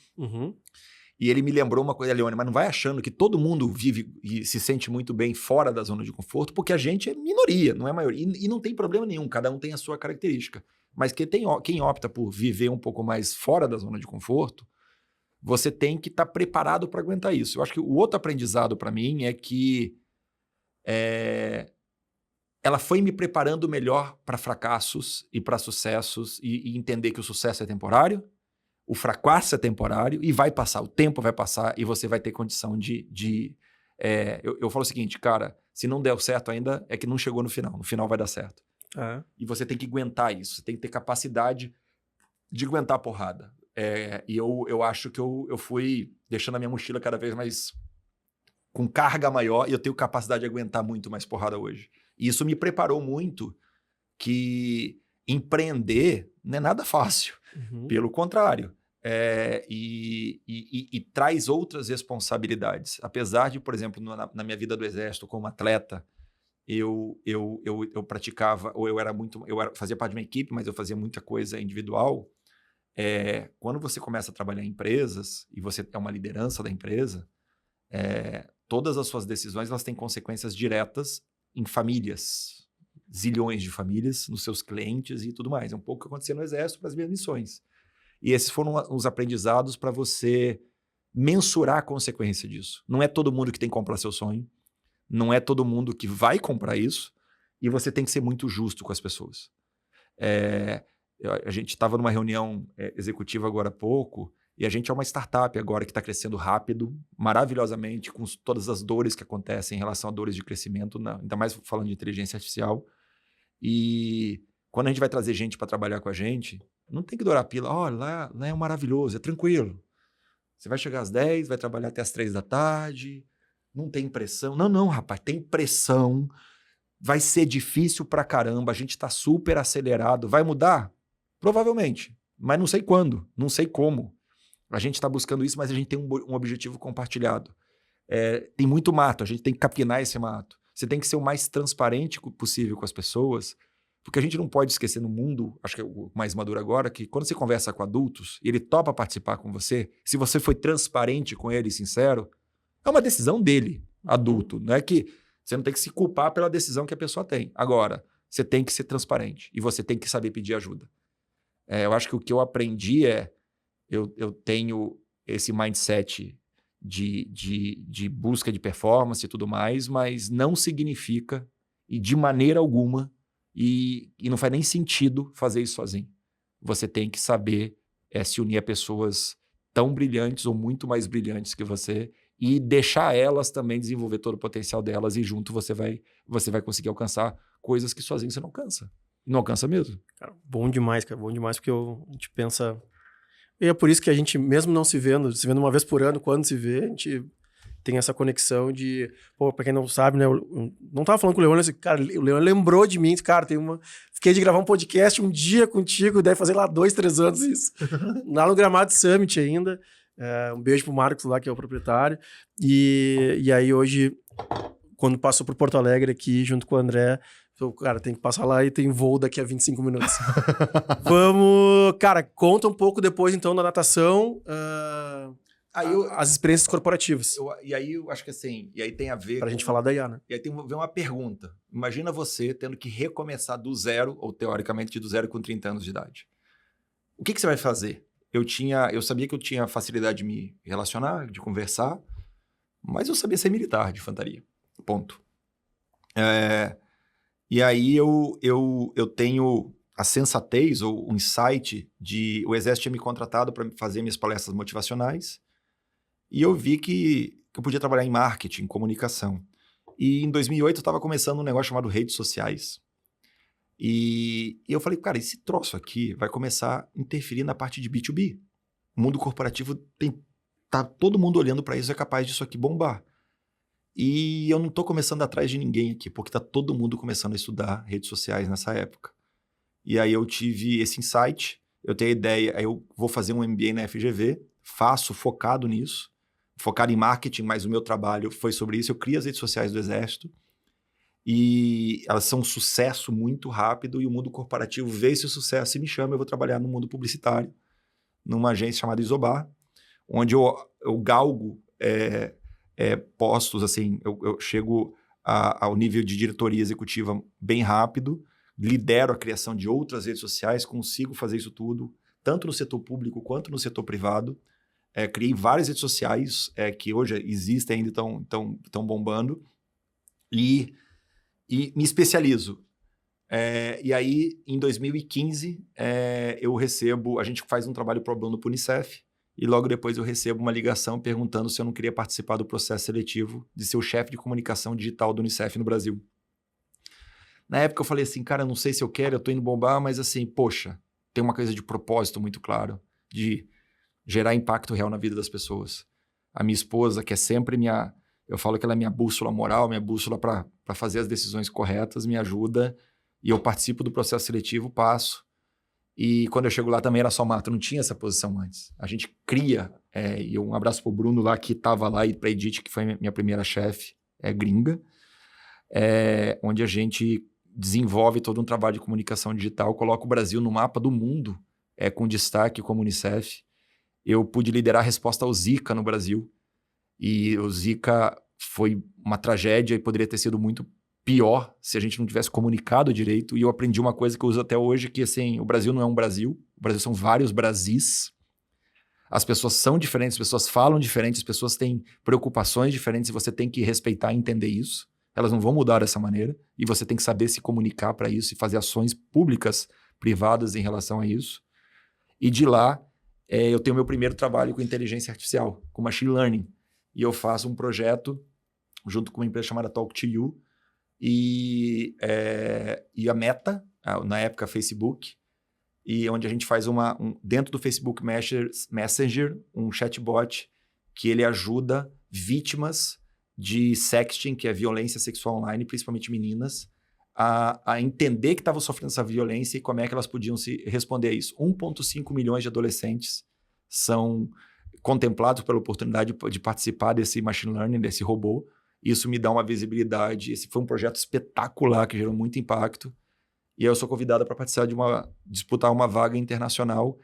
e ele me lembrou uma coisa, Leone, mas não vai achando que todo mundo vive e se sente muito bem fora da zona de conforto, porque a gente é minoria, não é maioria. E não tem problema nenhum, cada um tem a sua característica. Mas quem opta por viver um pouco mais fora da zona de conforto você tem que estar preparado para aguentar isso. Eu acho que o outro aprendizado para mim é que ela foi me preparando melhor para fracassos e para sucessos e entender que o sucesso é temporário, o fracasso é temporário e vai passar, o tempo vai passar e você vai ter condição eu falo o seguinte, cara, se não der certo ainda, é que não chegou no final vai dar certo. E você tem que aguentar isso, você tem que ter capacidade de aguentar a porrada. E eu acho que eu fui deixando a minha mochila cada vez mais com carga maior e eu tenho capacidade de aguentar muito mais porrada hoje. E isso me preparou muito que empreender não é nada fácil. Pelo contrário. E traz outras responsabilidades. Apesar de, por exemplo, na minha vida do Exército como atleta, eu praticava, ou fazia parte de uma equipe, mas eu fazia muita coisa individual. Quando você começa a trabalhar em empresas e você é uma liderança da empresa, todas as suas decisões elas têm consequências diretas em famílias, zilhões de famílias, nos seus clientes e tudo mais. É um pouco o que acontecia no Exército para as minhas missões. E esses foram os aprendizados para você mensurar a consequência disso. Não é todo mundo que tem que comprar seu sonho, não é todo mundo que vai comprar isso, e você tem que ser muito justo com as pessoas. A gente estava numa reunião executiva agora há pouco, e a gente é uma startup agora que está crescendo rápido, maravilhosamente, com todas as dores que acontecem em relação a dores de crescimento, ainda mais falando de inteligência artificial. E quando a gente vai trazer gente para trabalhar com a gente, não tem que dourar a pila. Olha, lá é maravilhoso, é tranquilo. Você vai chegar às 10, vai trabalhar até às 3 da tarde, não tem pressão. Não, rapaz, tem pressão. Vai ser difícil pra caramba, a gente tá super acelerado. Vai mudar? Provavelmente, mas não sei quando, não sei como. A gente está buscando isso, mas a gente tem um objetivo compartilhado. Tem muito mato, a gente tem que capinar esse mato. Você tem que ser o mais transparente possível com as pessoas, porque a gente não pode esquecer no mundo, acho que é o mais maduro agora, que quando você conversa com adultos e ele topa participar com você, se você foi transparente com ele e sincero, é uma decisão dele, adulto. Não é que você não tem que se culpar pela decisão que a pessoa tem. Agora, você tem que ser transparente e você tem que saber pedir ajuda. Eu acho que o que eu aprendi eu tenho esse mindset de busca de performance e tudo mais, mas não significa, e de maneira alguma, e não faz nem sentido fazer isso sozinho. Você tem que saber se unir a pessoas tão brilhantes ou muito mais brilhantes que você e deixar elas também desenvolver todo o potencial delas e junto você vai conseguir alcançar coisas que sozinho você não alcança. Não alcança mesmo. Cara, bom demais, cara. Bom demais porque a gente pensa... E é por isso que a gente, mesmo não se vendo uma vez por ano, quando se vê, a gente tem essa conexão de... Pô, pra quem não sabe, né? Eu não tava falando com o Leone, cara, o Leone lembrou de mim, cara, fiquei de gravar um podcast um dia contigo, deve fazer lá 2, 3 anos isso. Lá no Gramado Summit ainda. Um beijo pro Marcos lá, que é o proprietário. E aí hoje, quando passou pro Porto Alegre aqui, junto com o André... Cara, tem que passar lá e tem voo daqui a 25 minutos. Vamos... Cara, conta um pouco depois, então, da natação, as experiências corporativas. E aí, eu acho que assim... E aí tem a ver... Pra gente falar da IA, né? E aí tem a ver uma pergunta. Imagina você tendo que recomeçar do zero, ou teoricamente do zero com 30 anos de idade. O que você vai fazer? Eu sabia que eu tinha facilidade de me relacionar, de conversar, mas eu sabia ser militar de infantaria. Ponto. E aí eu tenho a sensatez ou o insight de... O Exército tinha me contratado para fazer minhas palestras motivacionais e eu vi que eu podia trabalhar em marketing, comunicação. E em 2008 eu estava começando um negócio chamado redes sociais. E eu falei, cara, esse troço aqui vai começar a interferir na parte de B2B. O mundo corporativo tá todo mundo olhando para isso, é capaz disso aqui bombar. E eu não estou começando atrás de ninguém aqui, porque está todo mundo começando a estudar redes sociais nessa época. E aí eu tive esse insight, eu tenho a ideia, aí eu vou fazer um MBA na FGV, faço focado nisso, focado em marketing, mas o meu trabalho foi sobre isso. Eu crio as redes sociais do Exército e elas são um sucesso muito rápido e o mundo corporativo vê esse sucesso e me chama. Eu vou trabalhar no mundo publicitário, numa agência chamada Isobar, onde eu galgo... postos, assim, eu chego ao nível de diretoria executiva bem rápido, lidero a criação de outras redes sociais, consigo fazer isso tudo, tanto no setor público quanto no setor privado. criei várias redes sociais que hoje existem ainda, estão bombando, e me especializo. E aí, em 2015, a gente faz um trabalho pro bono para o Unicef, e logo depois eu recebo uma ligação perguntando se eu não queria participar do processo seletivo de ser o chefe de comunicação digital do Unicef no Brasil. Na época eu falei assim, cara, eu não sei se eu quero, eu tô indo bombar, mas assim, poxa, tem uma coisa de propósito muito claro, de gerar impacto real na vida das pessoas. A minha esposa, que é sempre eu falo que ela é minha bússola moral, minha bússola para fazer as decisões corretas, me ajuda, e eu participo do processo seletivo, passo. E quando eu chego lá também era só mato, não tinha essa posição antes. A gente cria, e um abraço pro Bruno lá, que estava lá, e pra Edith, que foi minha primeira chefe, gringa, onde a gente desenvolve todo um trabalho de comunicação digital, coloca o Brasil no mapa do mundo, com destaque como Unicef. Eu pude liderar a resposta ao Zika no Brasil, e o Zika foi uma tragédia e poderia ter sido muito pior se a gente não tivesse comunicado direito. E eu aprendi uma coisa que eu uso até hoje, que assim, o Brasil não é um Brasil, o Brasil são vários Brasis. As pessoas são diferentes, as pessoas falam diferentes, as pessoas têm preocupações diferentes e você tem que respeitar e entender isso. Elas não vão mudar dessa maneira e você tem que saber se comunicar para isso e fazer ações públicas, privadas em relação a isso. E de lá, eu tenho meu primeiro trabalho com inteligência artificial, com machine learning. E eu faço um projeto junto com uma empresa chamada Talk to You, e a Meta, na época Facebook, e onde a gente faz dentro do Facebook Messenger, um chatbot que ele ajuda vítimas de sexting, que é violência sexual online, principalmente meninas, a entender que estavam sofrendo essa violência e como é que elas podiam se responder a isso. 1,5 milhões de adolescentes são contemplados pela oportunidade de participar desse machine learning, desse robô. Isso me dá uma visibilidade. Esse foi um projeto espetacular que gerou muito impacto. E aí eu sou convidado para participar disputar uma vaga internacional.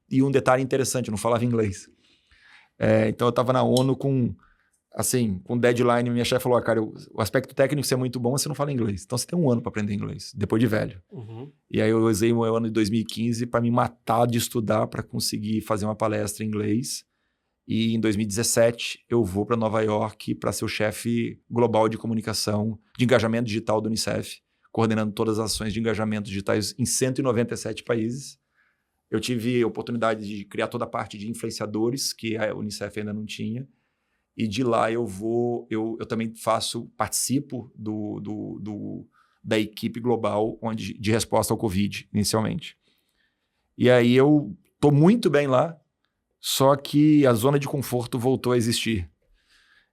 E um detalhe interessante, eu não falava inglês. Então eu estava na ONU com deadline. Minha chefe falou, cara, o aspecto técnico você é muito bom, você não fala inglês. Então você tem 1 ano para aprender inglês, depois de velho. Uhum. E aí eu usei o meu ano de 2015 para me matar de estudar para conseguir fazer uma palestra em inglês. E em 2017 eu vou para Nova York para ser o chefe global de comunicação, de engajamento digital do Unicef, coordenando todas as ações de engajamento digitais em 197 países. Eu tive a oportunidade de criar toda a parte de influenciadores, que a Unicef ainda não tinha. E de lá eu também participo da equipe global de resposta ao Covid, inicialmente. E aí eu estou muito bem lá, só que a zona de conforto voltou a existir.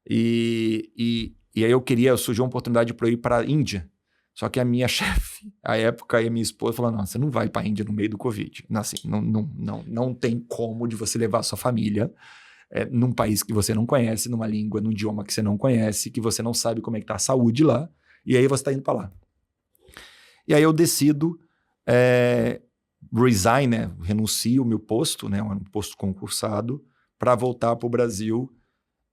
E aí surgiu uma oportunidade para eu ir para a Índia. Só que a minha chefe, à época, e a minha esposa falaram, não, você não vai para a Índia no meio do Covid. Assim, não tem como de você levar a sua família num país que você não conhece, numa língua, num idioma que você não conhece, que você não sabe como é que está a saúde lá, e aí você está indo para lá. E aí eu decido resign, né? Renuncio o meu posto, né? Um posto concursado, para voltar para o Brasil.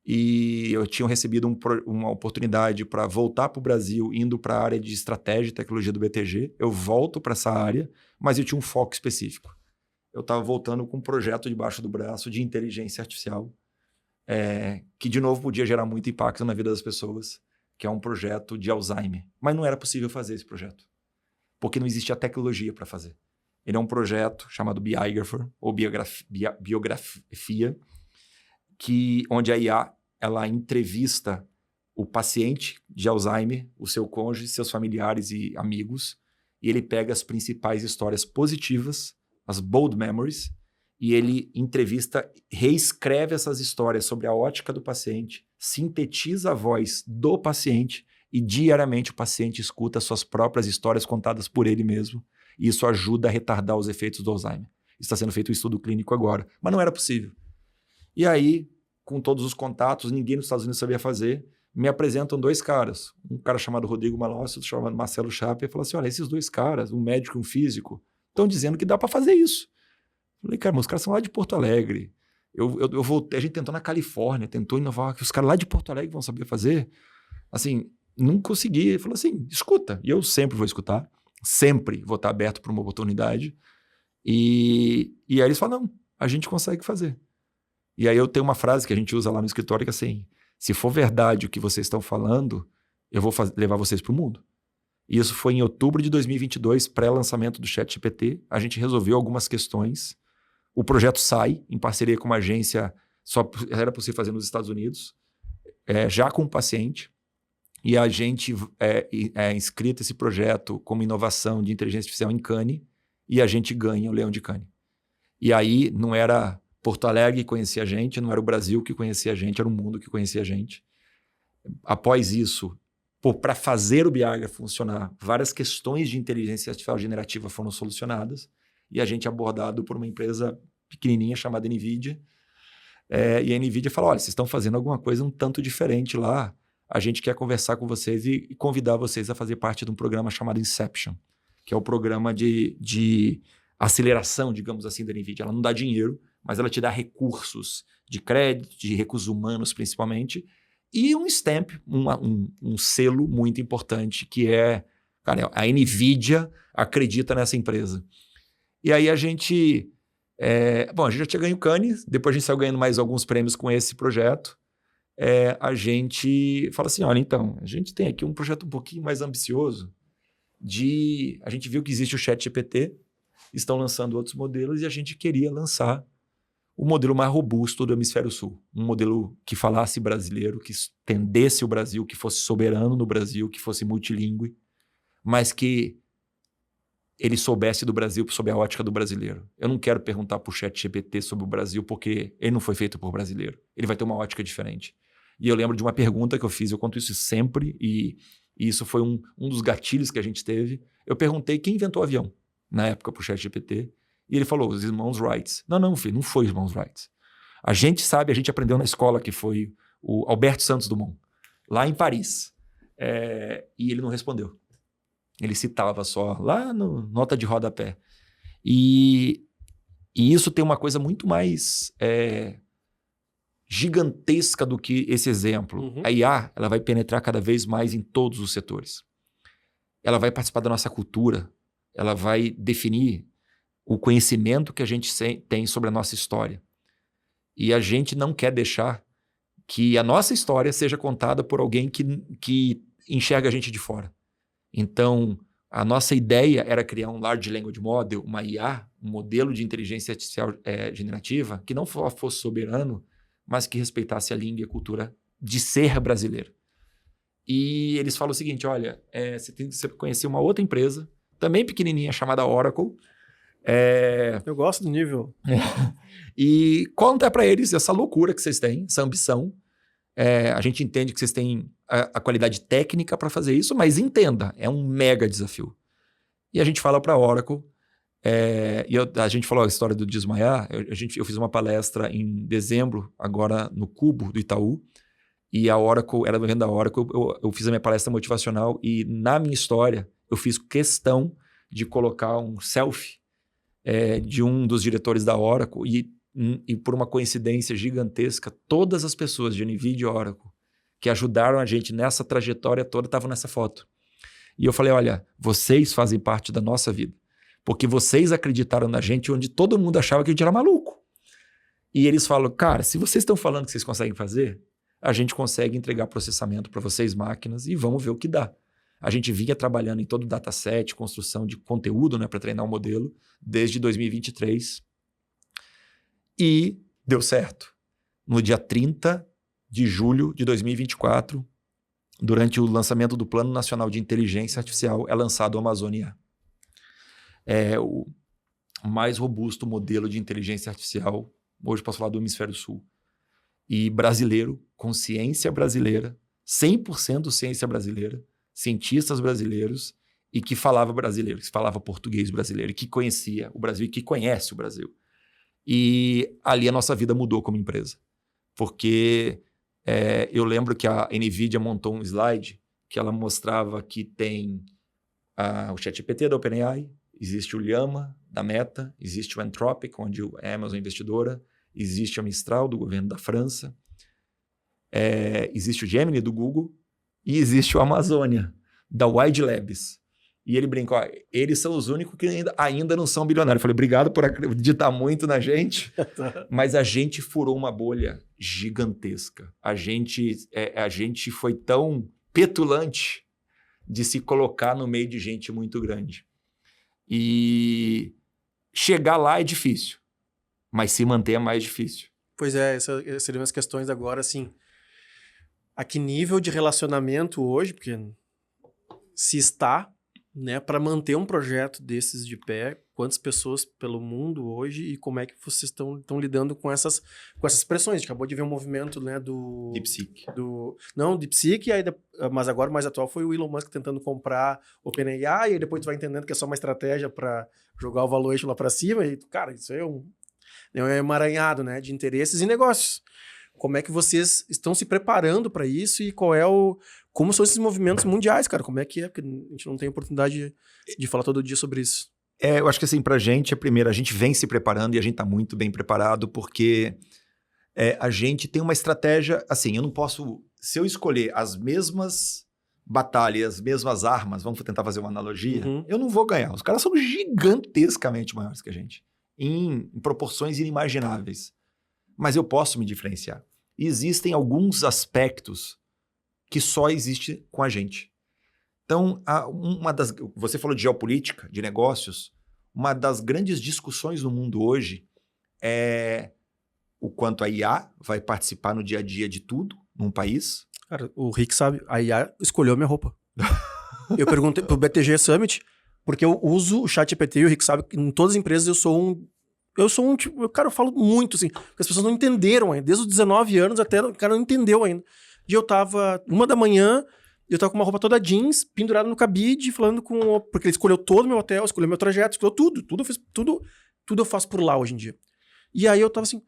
E eu tinha recebido uma oportunidade para voltar para o Brasil, indo para a área de estratégia e tecnologia do BTG. Eu volto para essa área, mas eu tinha um foco específico. Eu estava voltando com um projeto debaixo do braço de inteligência artificial, que de novo podia gerar muito impacto na vida das pessoas, que é um projeto de Alzheimer. Mas não era possível fazer esse projeto, porque não existia tecnologia para fazer. Ele é um projeto chamado Biographer, ou biografia, onde a IA ela entrevista o paciente de Alzheimer, o seu cônjuge, seus familiares e amigos, e ele pega as principais histórias positivas, as bold memories, e ele entrevista, reescreve essas histórias sobre a ótica do paciente, sintetiza a voz do paciente e diariamente o paciente escuta suas próprias histórias contadas por ele mesmo. E isso ajuda a retardar os efeitos do Alzheimer. Está sendo feito um estudo clínico agora, mas não era possível. E aí, com todos os contatos, ninguém nos Estados Unidos sabia fazer, me apresentam 2 caras. Um cara chamado Rodrigo Malócio, outro chamado Marcelo Chapa, e falou assim, olha, esses 2 caras, um médico e um físico, estão dizendo que dá para fazer isso. Falei, cara, mas os caras são lá de Porto Alegre. Eu voltei, a gente tentou na Califórnia, tentou em Nova York, os caras lá de Porto Alegre vão saber fazer. Assim, não consegui. Ele falou assim, escuta. E eu sempre vou escutar, sempre vou estar aberto para uma oportunidade. E aí eles falaram, não, a gente consegue fazer. E aí eu tenho uma frase que a gente usa lá no escritório que é assim, se for verdade o que vocês estão falando, eu vou levar vocês para o mundo. E isso foi em outubro de 2022, pré-lançamento do ChatGPT. A gente resolveu algumas questões. O projeto sai em parceria com uma agência, só era possível fazer nos Estados Unidos, já com o paciente. E a gente inscrito esse projeto como inovação de inteligência artificial em Cannes, e a gente ganha o Leão de Cannes. E aí não era Porto Alegre que conhecia a gente, não era o Brasil que conhecia a gente, era o mundo que conhecia a gente. Após isso, para fazer o Biagra funcionar, várias questões de inteligência artificial generativa foram solucionadas, e a gente é abordado por uma empresa pequenininha chamada NVIDIA, e a NVIDIA falou, olha, vocês estão fazendo alguma coisa um tanto diferente lá, a gente quer conversar com vocês e convidar vocês a fazer parte de um programa chamado Inception, que é o programa de aceleração, digamos assim, da NVIDIA. Ela não dá dinheiro, mas ela te dá recursos de crédito, de recursos humanos principalmente, e um stamp, um selo muito importante, que cara, a NVIDIA acredita nessa empresa. E aí a gente já tinha ganho o Cannes, depois a gente saiu ganhando mais alguns prêmios com esse projeto. A gente fala assim, olha, então, a gente tem aqui um projeto um pouquinho mais ambicioso, a gente viu que existe o ChatGPT, estão lançando outros modelos, e a gente queria lançar o modelo mais robusto do Hemisfério Sul. Um modelo que falasse brasileiro, que entendesse o Brasil, que fosse soberano no Brasil, que fosse multilingüe, mas que ele soubesse do Brasil sob a ótica do brasileiro. Eu não quero perguntar para o ChatGPT sobre o Brasil, porque ele não foi feito por brasileiro. Ele vai ter uma ótica diferente. E eu lembro de uma pergunta que eu fiz, eu conto isso sempre, e isso foi um dos gatilhos que a gente teve. Eu perguntei quem inventou o avião, na época, para o ChatGPT, e ele falou, os irmãos Wright. Não, filho, não foi os irmãos Wright. A gente sabe, a gente aprendeu na escola que foi o Alberto Santos Dumont, lá em Paris. E ele não respondeu. Ele citava só lá no nota de rodapé. E isso tem uma coisa muito mais gigantesca do que esse exemplo. Uhum. A IA, ela vai penetrar cada vez mais em todos os setores. Ela vai participar da nossa cultura. Ela vai definir o conhecimento que a gente tem sobre a nossa história. E a gente não quer deixar que a nossa história seja contada por alguém que enxerga a gente de fora. Então, a nossa ideia era criar um Large Language Model, uma IA, um modelo de inteligência artificial generativa, que não fosse soberano, mas que respeitasse a língua e a cultura de ser brasileiro. E eles falam o seguinte, olha, você tem que conhecer uma outra empresa, também pequenininha, chamada Oracle. Eu gosto do nível. E conta para eles essa loucura que vocês têm, essa ambição. A gente entende que vocês têm a qualidade técnica para fazer isso, mas entenda, é um mega desafio. E a gente fala para a Oracle, a gente falou a história do desmaiar, eu fiz uma palestra em dezembro, agora no Cubo do Itaú, e a Oracle, era vendo da Oracle, eu fiz a minha palestra motivacional, e na minha história, eu fiz questão de colocar um selfie de um dos diretores da Oracle, e por uma coincidência gigantesca, todas as pessoas de NVIDIA e Oracle que ajudaram a gente nessa trajetória toda estavam nessa foto. E eu falei, olha, vocês fazem parte da nossa vida, porque vocês acreditaram na gente onde todo mundo achava que a gente era maluco. E eles falam, cara, se vocês estão falando que vocês conseguem fazer, a gente consegue entregar processamento para vocês, máquinas, e vamos ver o que dá. A gente vinha trabalhando em todo o dataset, construção de conteúdo, né, para treinar o modelo, desde 2023. E deu certo. No dia 30 de julho de 2024, durante o lançamento do Plano Nacional de Inteligência Artificial, é lançado o Amazônia. É o mais robusto modelo de inteligência artificial, hoje posso falar do Hemisfério Sul. E brasileiro, com ciência brasileira, 100% ciência brasileira, cientistas brasileiros, e que falava brasileiro, que falava português brasileiro, e que conhecia o Brasil e que conhece o Brasil. E ali a nossa vida mudou como empresa. Porque eu lembro que a NVIDIA montou um slide que ela mostrava que tem o ChatGPT da OpenAI, existe o Llama da Meta, existe o Anthropic, onde a Amazon é investidora, existe a Mistral do governo da França, existe o Gemini do Google e existe o Amazônia da Wide Labs. E ele brinca, ó, eles são os únicos que ainda não são bilionários. Eu falei, obrigado por acreditar muito na gente, mas a gente furou uma bolha gigantesca. A gente foi tão petulante de se colocar no meio de gente muito grande. E chegar lá é difícil, mas se manter é mais difícil. Pois é, essas seriam as questões agora, assim, a que nível de relacionamento hoje, porque se está, né, para manter um projeto desses de pé, quantas pessoas pelo mundo hoje e como é que vocês estão lidando com essas pressões? A gente acabou de ver um movimento, né, do... DeepSeek. Não, DeepSeek, mas agora o mais atual foi o Elon Musk tentando comprar OpenAI, e depois tu vai entendendo que é só uma estratégia para jogar o valuation lá para cima, e, cara, isso é um emaranhado, né, de interesses e negócios. Como é que vocês estão se preparando para isso e como são esses movimentos mundiais, cara? Como é que é? Porque a gente não tem oportunidade de falar todo dia sobre isso. Eu acho que assim, pra gente, a gente vem se preparando e a gente tá muito bem preparado porque a gente tem uma estratégia, assim, eu não posso, se eu escolher as mesmas batalhas, as mesmas armas, vamos tentar fazer uma analogia, eu não vou ganhar. Os caras são gigantescamente maiores que a gente, em proporções inimagináveis. Mas eu posso me diferenciar. E existem alguns aspectos que só existem com a gente. Então, você falou de geopolítica, de negócios, uma das grandes discussões no mundo hoje é o quanto a IA vai participar no dia a dia de tudo num país. Cara, o Rick sabe, a IA escolheu minha roupa. Eu perguntei pro BTG Summit, porque eu uso o ChatGPT e o Rick sabe que em todas as empresas eu sou um tipo, cara, eu falo muito assim, porque as pessoas não entenderam ainda, desde os 19 anos até o cara não entendeu ainda. E eu tava, 1 da manhã, eu tava com uma roupa toda jeans, pendurada no cabide, falando porque ele escolheu todo o meu hotel, escolheu meu trajeto, escolheu tudo eu faço por lá hoje em dia. E aí eu tava assim,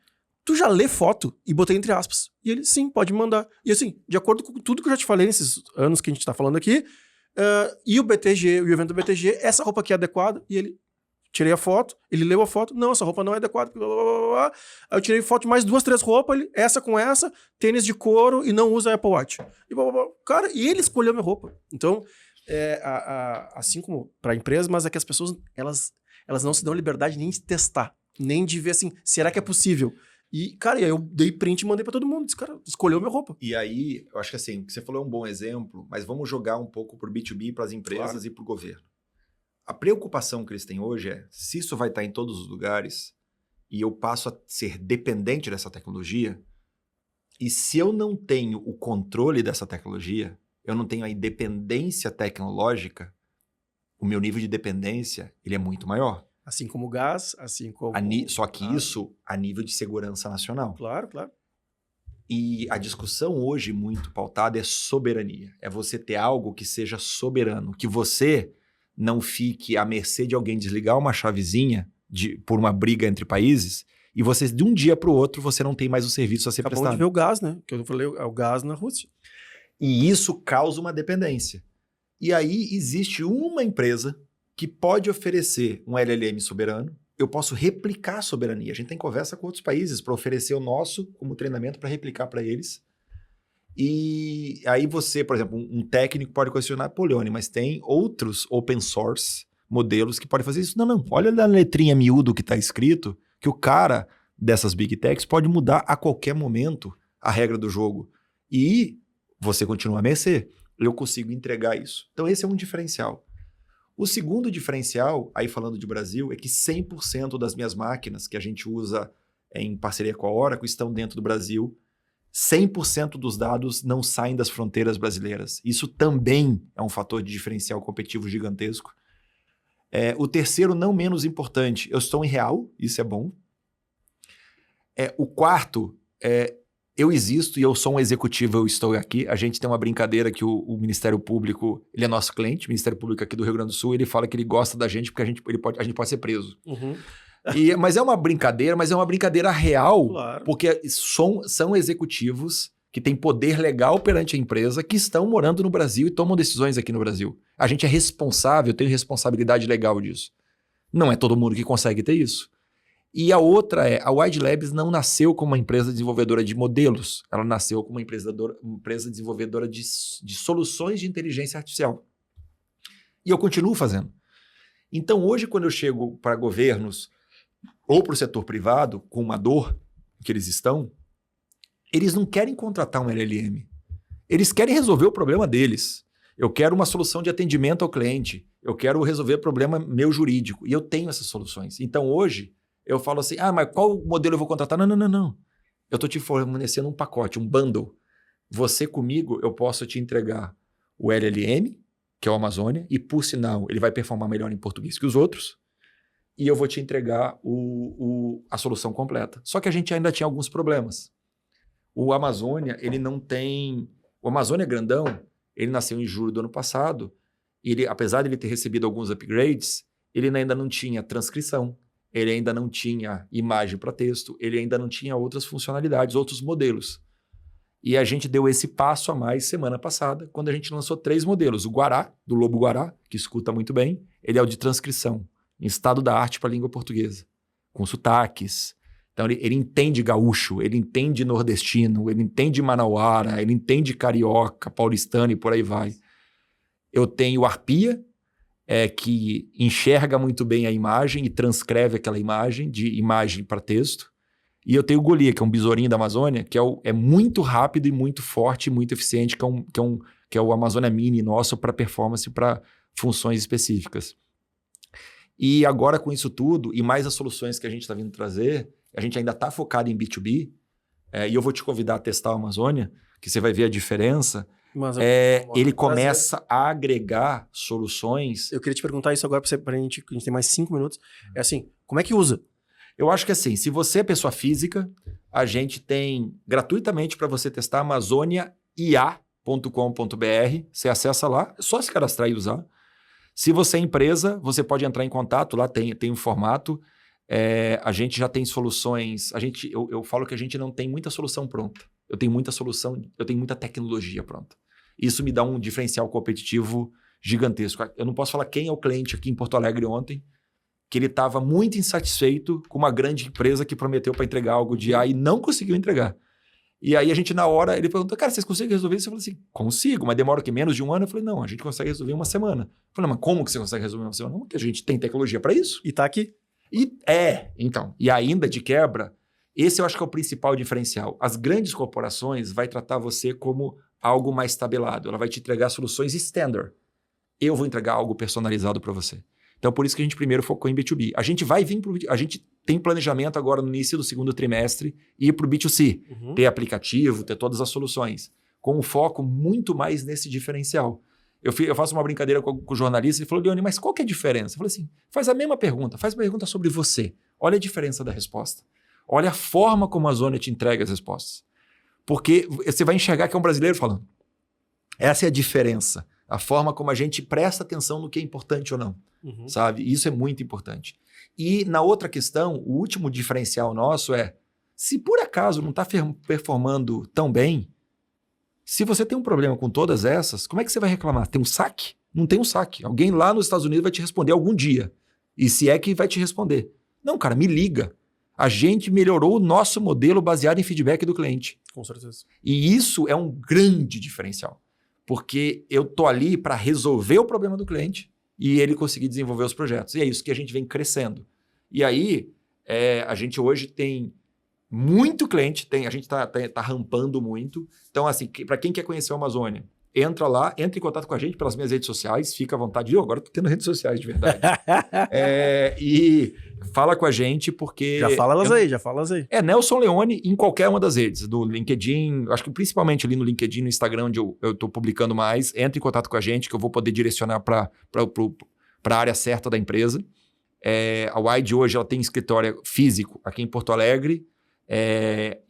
tu já lê foto? E botei entre aspas. E ele, sim, pode mandar. E assim, de acordo com tudo que eu já te falei nesses anos que a gente tá falando aqui, e o BTG, o evento do BTG, essa roupa aqui é adequada, e ele... Tirei a foto, ele leu a foto, não, essa roupa não é adequada, blá, blá, blá, blá. Aí eu tirei foto de mais 2, 3 roupas, essa com essa, tênis de couro e não usa Apple Watch. E blá, blá, blá. Cara, e ele escolheu minha roupa. Então, assim como para a empresa, mas é que as pessoas, elas não se dão liberdade nem de testar, nem de ver assim, será que é possível? E, cara, eu dei print e mandei para todo mundo, disse, cara, escolheu minha roupa. E aí, eu acho que assim, o que você falou é um bom exemplo, mas vamos jogar um pouco pro B2B, para as empresas, claro, e pro governo. A preocupação que eles têm hoje é, se isso vai estar em todos os lugares e eu passo a ser dependente dessa tecnologia, e se eu não tenho o controle dessa tecnologia, eu não tenho a independência tecnológica, o meu nível de dependência ele é muito maior. Assim como o gás, assim como... Só que isso a nível de segurança nacional. Claro, claro. E a discussão hoje muito pautada é soberania. É você ter algo que seja soberano, que você... não fique à mercê de alguém desligar uma chavezinha por uma briga entre países e você, de um dia para o outro, você não tem mais o serviço a ser prestado. Acabamos de ver o gás, né? Que eu falei, é o gás na Rússia. E isso causa uma dependência. E aí existe uma empresa que pode oferecer um LLM soberano, eu posso replicar a soberania. A gente tem conversa com outros países para oferecer o nosso como treinamento para replicar para eles. E aí você, por exemplo, um técnico pode questionar, pô, Leone, mas tem outros open source modelos que podem fazer isso. Não, olha a letrinha miúdo que está escrito, que o cara dessas big techs pode mudar a qualquer momento a regra do jogo. E você continua a mercê. Eu consigo entregar isso. Então esse é um diferencial. O segundo diferencial, aí falando de Brasil, é que 100% das minhas máquinas que a gente usa em parceria com a Oracle estão dentro do Brasil. 100% dos dados não saem das fronteiras brasileiras. Isso também é um fator de diferencial competitivo gigantesco. O terceiro, não menos importante, eu estou em real, isso é bom. O quarto, eu existo e eu sou um executivo, eu estou aqui. A gente tem uma brincadeira que o Ministério Público, ele é nosso cliente, o Ministério Público aqui do Rio Grande do Sul, ele fala que ele gosta da gente porque a gente pode ser preso. Uhum. Mas é uma brincadeira, real, claro, porque são executivos que têm poder legal perante a empresa, que estão morando no Brasil e tomam decisões aqui no Brasil. A gente é responsável, tem responsabilidade legal disso. Não é todo mundo que consegue ter isso. E a outra a Wide Labs não nasceu como uma empresa desenvolvedora de modelos, ela nasceu como uma empresa desenvolvedora de soluções de inteligência artificial. E eu continuo fazendo. Então, hoje, quando eu chego para governos ou para o setor privado, com uma dor que eles estão, eles não querem contratar um LLM. Eles querem resolver o problema deles. Eu quero uma solução de atendimento ao cliente. Eu quero resolver problema meu jurídico. E eu tenho essas soluções. Então, hoje, eu falo assim, mas qual modelo eu vou contratar? Não. Eu estou te fornecendo um pacote, um bundle. Você comigo, eu posso te entregar o LLM, que é o Amazônia, e por sinal, ele vai performar melhor em português que os outros, e eu vou te entregar a solução completa. Só que a gente ainda tinha alguns problemas. O Amazônia, ele não tem... O Amazônia grandão, ele nasceu em julho do ano passado, e ele, apesar de ele ter recebido alguns upgrades, ele ainda não tinha transcrição, ele ainda não tinha imagem para texto, ele ainda não tinha outras funcionalidades, outros modelos. E a gente deu esse passo a mais semana passada, quando a gente lançou 3 modelos. O Guará, do Lobo Guará, que escuta muito bem, ele é o de transcrição, em estado da arte para a língua portuguesa, com sotaques. Então ele entende gaúcho, ele entende nordestino, ele entende manauara, ele entende carioca, paulistano e por aí vai. Eu tenho o Arpia, que enxerga muito bem a imagem e transcreve aquela imagem, de imagem para texto. E eu tenho o Golia, que é um besourinho da Amazônia, que é muito rápido e muito forte e muito eficiente, que é o Amazônia Mini nosso para performance, para funções específicas. E agora com isso tudo, e mais as soluções que a gente está vindo trazer, a gente ainda está focado em B2B, e eu vou te convidar a testar o Amazônia, que você vai ver a diferença. Mas ele começa a agregar soluções. Eu queria te perguntar isso agora para a gente tem mais 5 minutos. É assim, como é que usa? Eu acho que assim, se você é pessoa física, a gente tem gratuitamente para você testar amazoniaia.com.br. Você acessa lá, é só se cadastrar e usar. Se você é empresa, você pode entrar em contato, lá tem um formato. A gente já tem soluções. Eu falo que a gente não tem muita solução pronta. Eu tenho muita solução, eu tenho muita tecnologia pronta. Isso me dá um diferencial competitivo gigantesco. Eu não posso falar quem é o cliente aqui em Porto Alegre ontem, que ele estava muito insatisfeito com uma grande empresa que prometeu para entregar algo de A e não conseguiu entregar. E aí a gente, na hora, ele perguntou, cara, vocês conseguem resolver isso? Eu falei assim, consigo, mas demora o quê? Menos de 1 ano? Eu falei, não, a gente consegue resolver em 1 semana. Eu falei, mas como que você consegue resolver em 1 semana? Não, porque a gente tem tecnologia para isso. E tá aqui. Então. E ainda de quebra, esse eu acho que é o principal diferencial. As grandes corporações vai tratar você como algo mais tabelado. Ela vai te entregar soluções standard. Eu vou entregar algo personalizado para você. Então, por isso que a gente primeiro focou em B2B. A gente vai vir a gente tem planejamento agora no início do 2º trimestre ir para o B2C. Ter aplicativo, ter todas as soluções. Com um foco muito mais nesse diferencial. Eu faço uma brincadeira com o jornalista e ele falou, Leone, mas qual que é a diferença? Eu falei assim, faz a mesma pergunta, faz uma pergunta sobre você. Olha a diferença da resposta. Olha a forma como a Amazônia te entrega as respostas. Porque você vai enxergar que é um brasileiro falando. Essa é a diferença. A forma como a gente presta atenção no que é importante ou não. Sabe? Isso é muito importante. E na outra questão, o último diferencial nosso é, se por acaso não está performando tão bem, se você tem um problema com todas essas, como é que você vai reclamar? Tem um saque? Não tem um saque. Alguém lá nos Estados Unidos vai te responder algum dia. E se é que vai te responder. Não, cara, me liga. A gente melhorou o nosso modelo baseado em feedback do cliente. Com certeza. E isso é um grande diferencial. Porque eu tô ali para resolver o problema do cliente e ele conseguir desenvolver os projetos. E é isso que a gente vem crescendo. E aí, a gente hoje tem muito cliente, a gente tá rampando muito. Então, assim, para quem quer conhecer a Amazônia, entra lá, entra em contato com a gente pelas minhas redes sociais, fica à vontade. Eu agora tô tendo redes sociais de verdade. E fala com a gente, porque... Já fala elas aí. Nelson Leone em qualquer uma das redes, do LinkedIn, acho que principalmente ali no LinkedIn, no Instagram, onde eu tô publicando mais. Entra em contato com a gente, que eu vou poder direcionar para a área certa da empresa. A Wide hoje ela tem escritório físico aqui em Porto Alegre,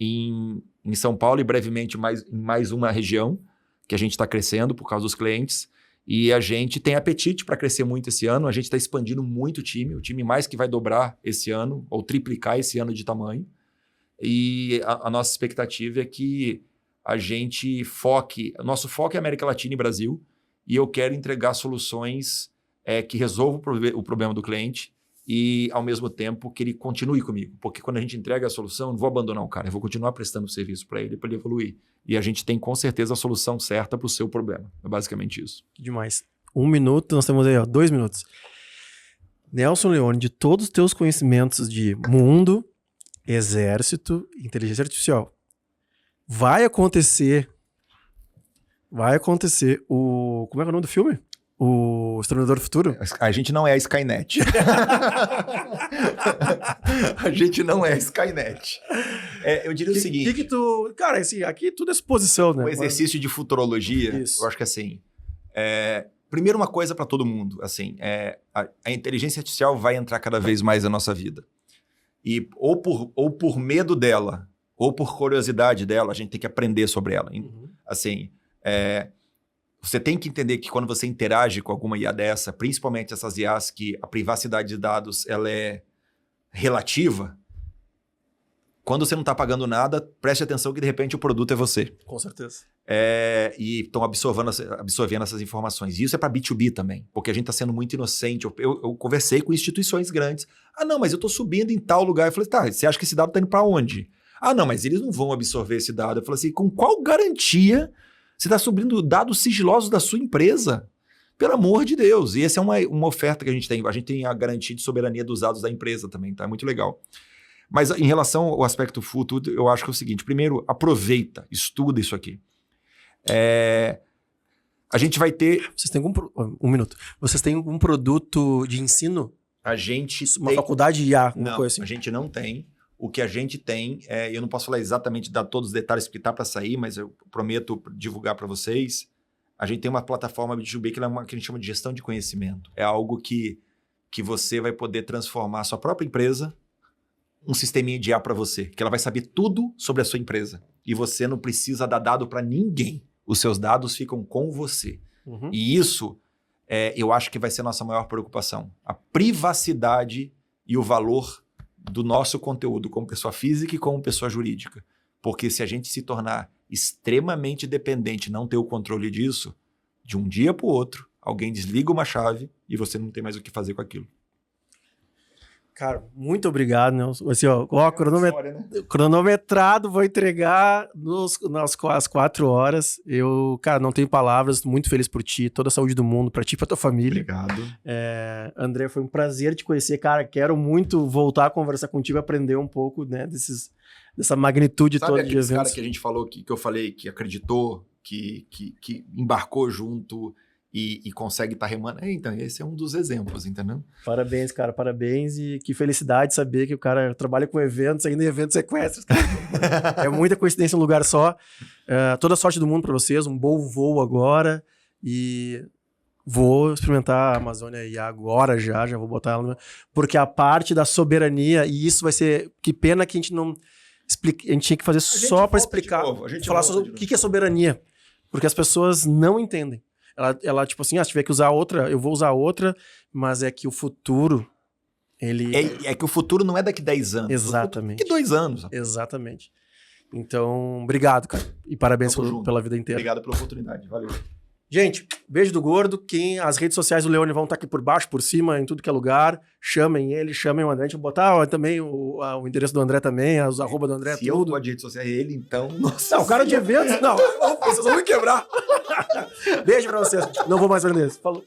em São Paulo e brevemente em mais uma região, que a gente está crescendo por causa dos clientes. E a gente tem apetite para crescer muito esse ano. A gente está expandindo muito o time mais que vai dobrar esse ano, ou triplicar esse ano de tamanho. E a nossa expectativa é que a gente o nosso foco é América Latina e Brasil, e eu quero entregar soluções que resolvam o problema do cliente e, ao mesmo tempo, que ele continue comigo. Porque quando a gente entrega a solução, eu não vou abandonar o cara, eu vou continuar prestando serviço para ele evoluir. E a gente tem, com certeza, a solução certa para o seu problema. É basicamente isso. Demais. 1 minuto, nós temos aí, ó, 2 minutos. Nelson Leone, de todos os teus conhecimentos de mundo, exército, inteligência artificial, vai acontecer o... Como é que é o nome do filme? O Exterminador do Futuro? A gente não é a Skynet. A gente não é a Skynet. Eu diria o seguinte... Que tu... Cara, assim, aqui tudo é suposição, né? O exercício de futurologia, Isso. eu acho que assim... Primeiro uma coisa para todo mundo, assim, a inteligência artificial vai entrar cada vez mais na nossa vida. E ou por medo dela, ou por curiosidade dela, a gente tem que aprender sobre ela. Assim, você tem que entender que quando você interage com alguma IA dessa, principalmente essas IAs que a privacidade de dados ela é relativa, quando você não está pagando nada, preste atenção que de repente o produto é você. Com certeza. E estão absorvendo essas informações. E isso é para B2B também, porque a gente está sendo muito inocente. Eu conversei com instituições grandes. Ah, não, mas eu estou subindo em tal lugar. Eu falei, tá, você acha que esse dado está indo para onde? Ah, não, mas eles não vão absorver esse dado. Eu falei assim, com qual garantia você está subindo dados sigilosos da sua empresa? Pelo amor de Deus. E essa é uma oferta que a gente tem. A gente tem a garantia de soberania dos dados da empresa também, tá? É muito legal. Mas em relação ao aspecto futuro, eu acho que é o seguinte. Primeiro, aproveita, estuda isso aqui. A gente vai ter... Vocês têm um minuto. Vocês têm um produto de ensino? A gente Uma faculdade IA, alguma não, coisa assim? A gente não tem. O que a gente tem, eu não posso falar exatamente, dar todos os detalhes que está para sair, mas eu prometo divulgar para vocês. A gente tem uma plataforma B2B que a gente chama de gestão de conhecimento. É algo que você vai poder transformar a sua própria empresa um sisteminha de IA para você, que ela vai saber tudo sobre a sua empresa. E você não precisa dar dado para ninguém. Os seus dados ficam com você. E isso, eu acho que vai ser a nossa maior preocupação. A privacidade e o valor do nosso conteúdo como pessoa física e como pessoa jurídica. Porque se a gente se tornar extremamente dependente, não ter o controle disso, de um dia para o outro, alguém desliga uma chave e você não tem mais o que fazer com aquilo. Cara, muito obrigado, Nelson. Assim, ó, cronometrado, vou entregar às 4 horas. Eu, cara, não tenho palavras, muito feliz por ti, toda a saúde do mundo, pra ti e pra tua família. Obrigado. André, foi um prazer te conhecer, cara. Quero muito voltar a conversar contigo, aprender um pouco, né, dessa magnitude toda de eventos. Sabe cara que a gente falou, que eu falei, que acreditou, que embarcou junto... E consegue estar remando. Então, esse é um dos exemplos, entendeu? Parabéns, cara, parabéns. E que felicidade saber que o cara trabalha com eventos, ainda em eventos sequestros. É muita coincidência em um lugar só. Toda a sorte do mundo para vocês, um bom voo agora. E vou experimentar a Amazônia IA agora já vou botar ela. Porque a parte da soberania, e isso vai ser... Que pena que a gente não... A gente tinha que fazer só para explicar. Falar sobre o que é soberania. Porque as pessoas não entendem. Ela, tipo assim, se tiver que usar outra, eu vou usar outra, mas é que o futuro, ele... É que o futuro não é daqui 10 anos. Exatamente. Daqui 2 anos. Exatamente. Então, obrigado, cara. E parabéns pela vida inteira. Obrigado pela oportunidade. Valeu. Gente, beijo do gordo. As redes sociais do Leone vão estar aqui por baixo, por cima, em tudo que é lugar. Chamem ele, chamem o André. A gente vai botar também o endereço do André também, os arroba do André, Se tudo. eu tô de rede social, ele, então... Nossa, não, o cara de eventos... Não, vocês vão me quebrar. Beijo pra vocês. Não vou mais vender isso. Falou.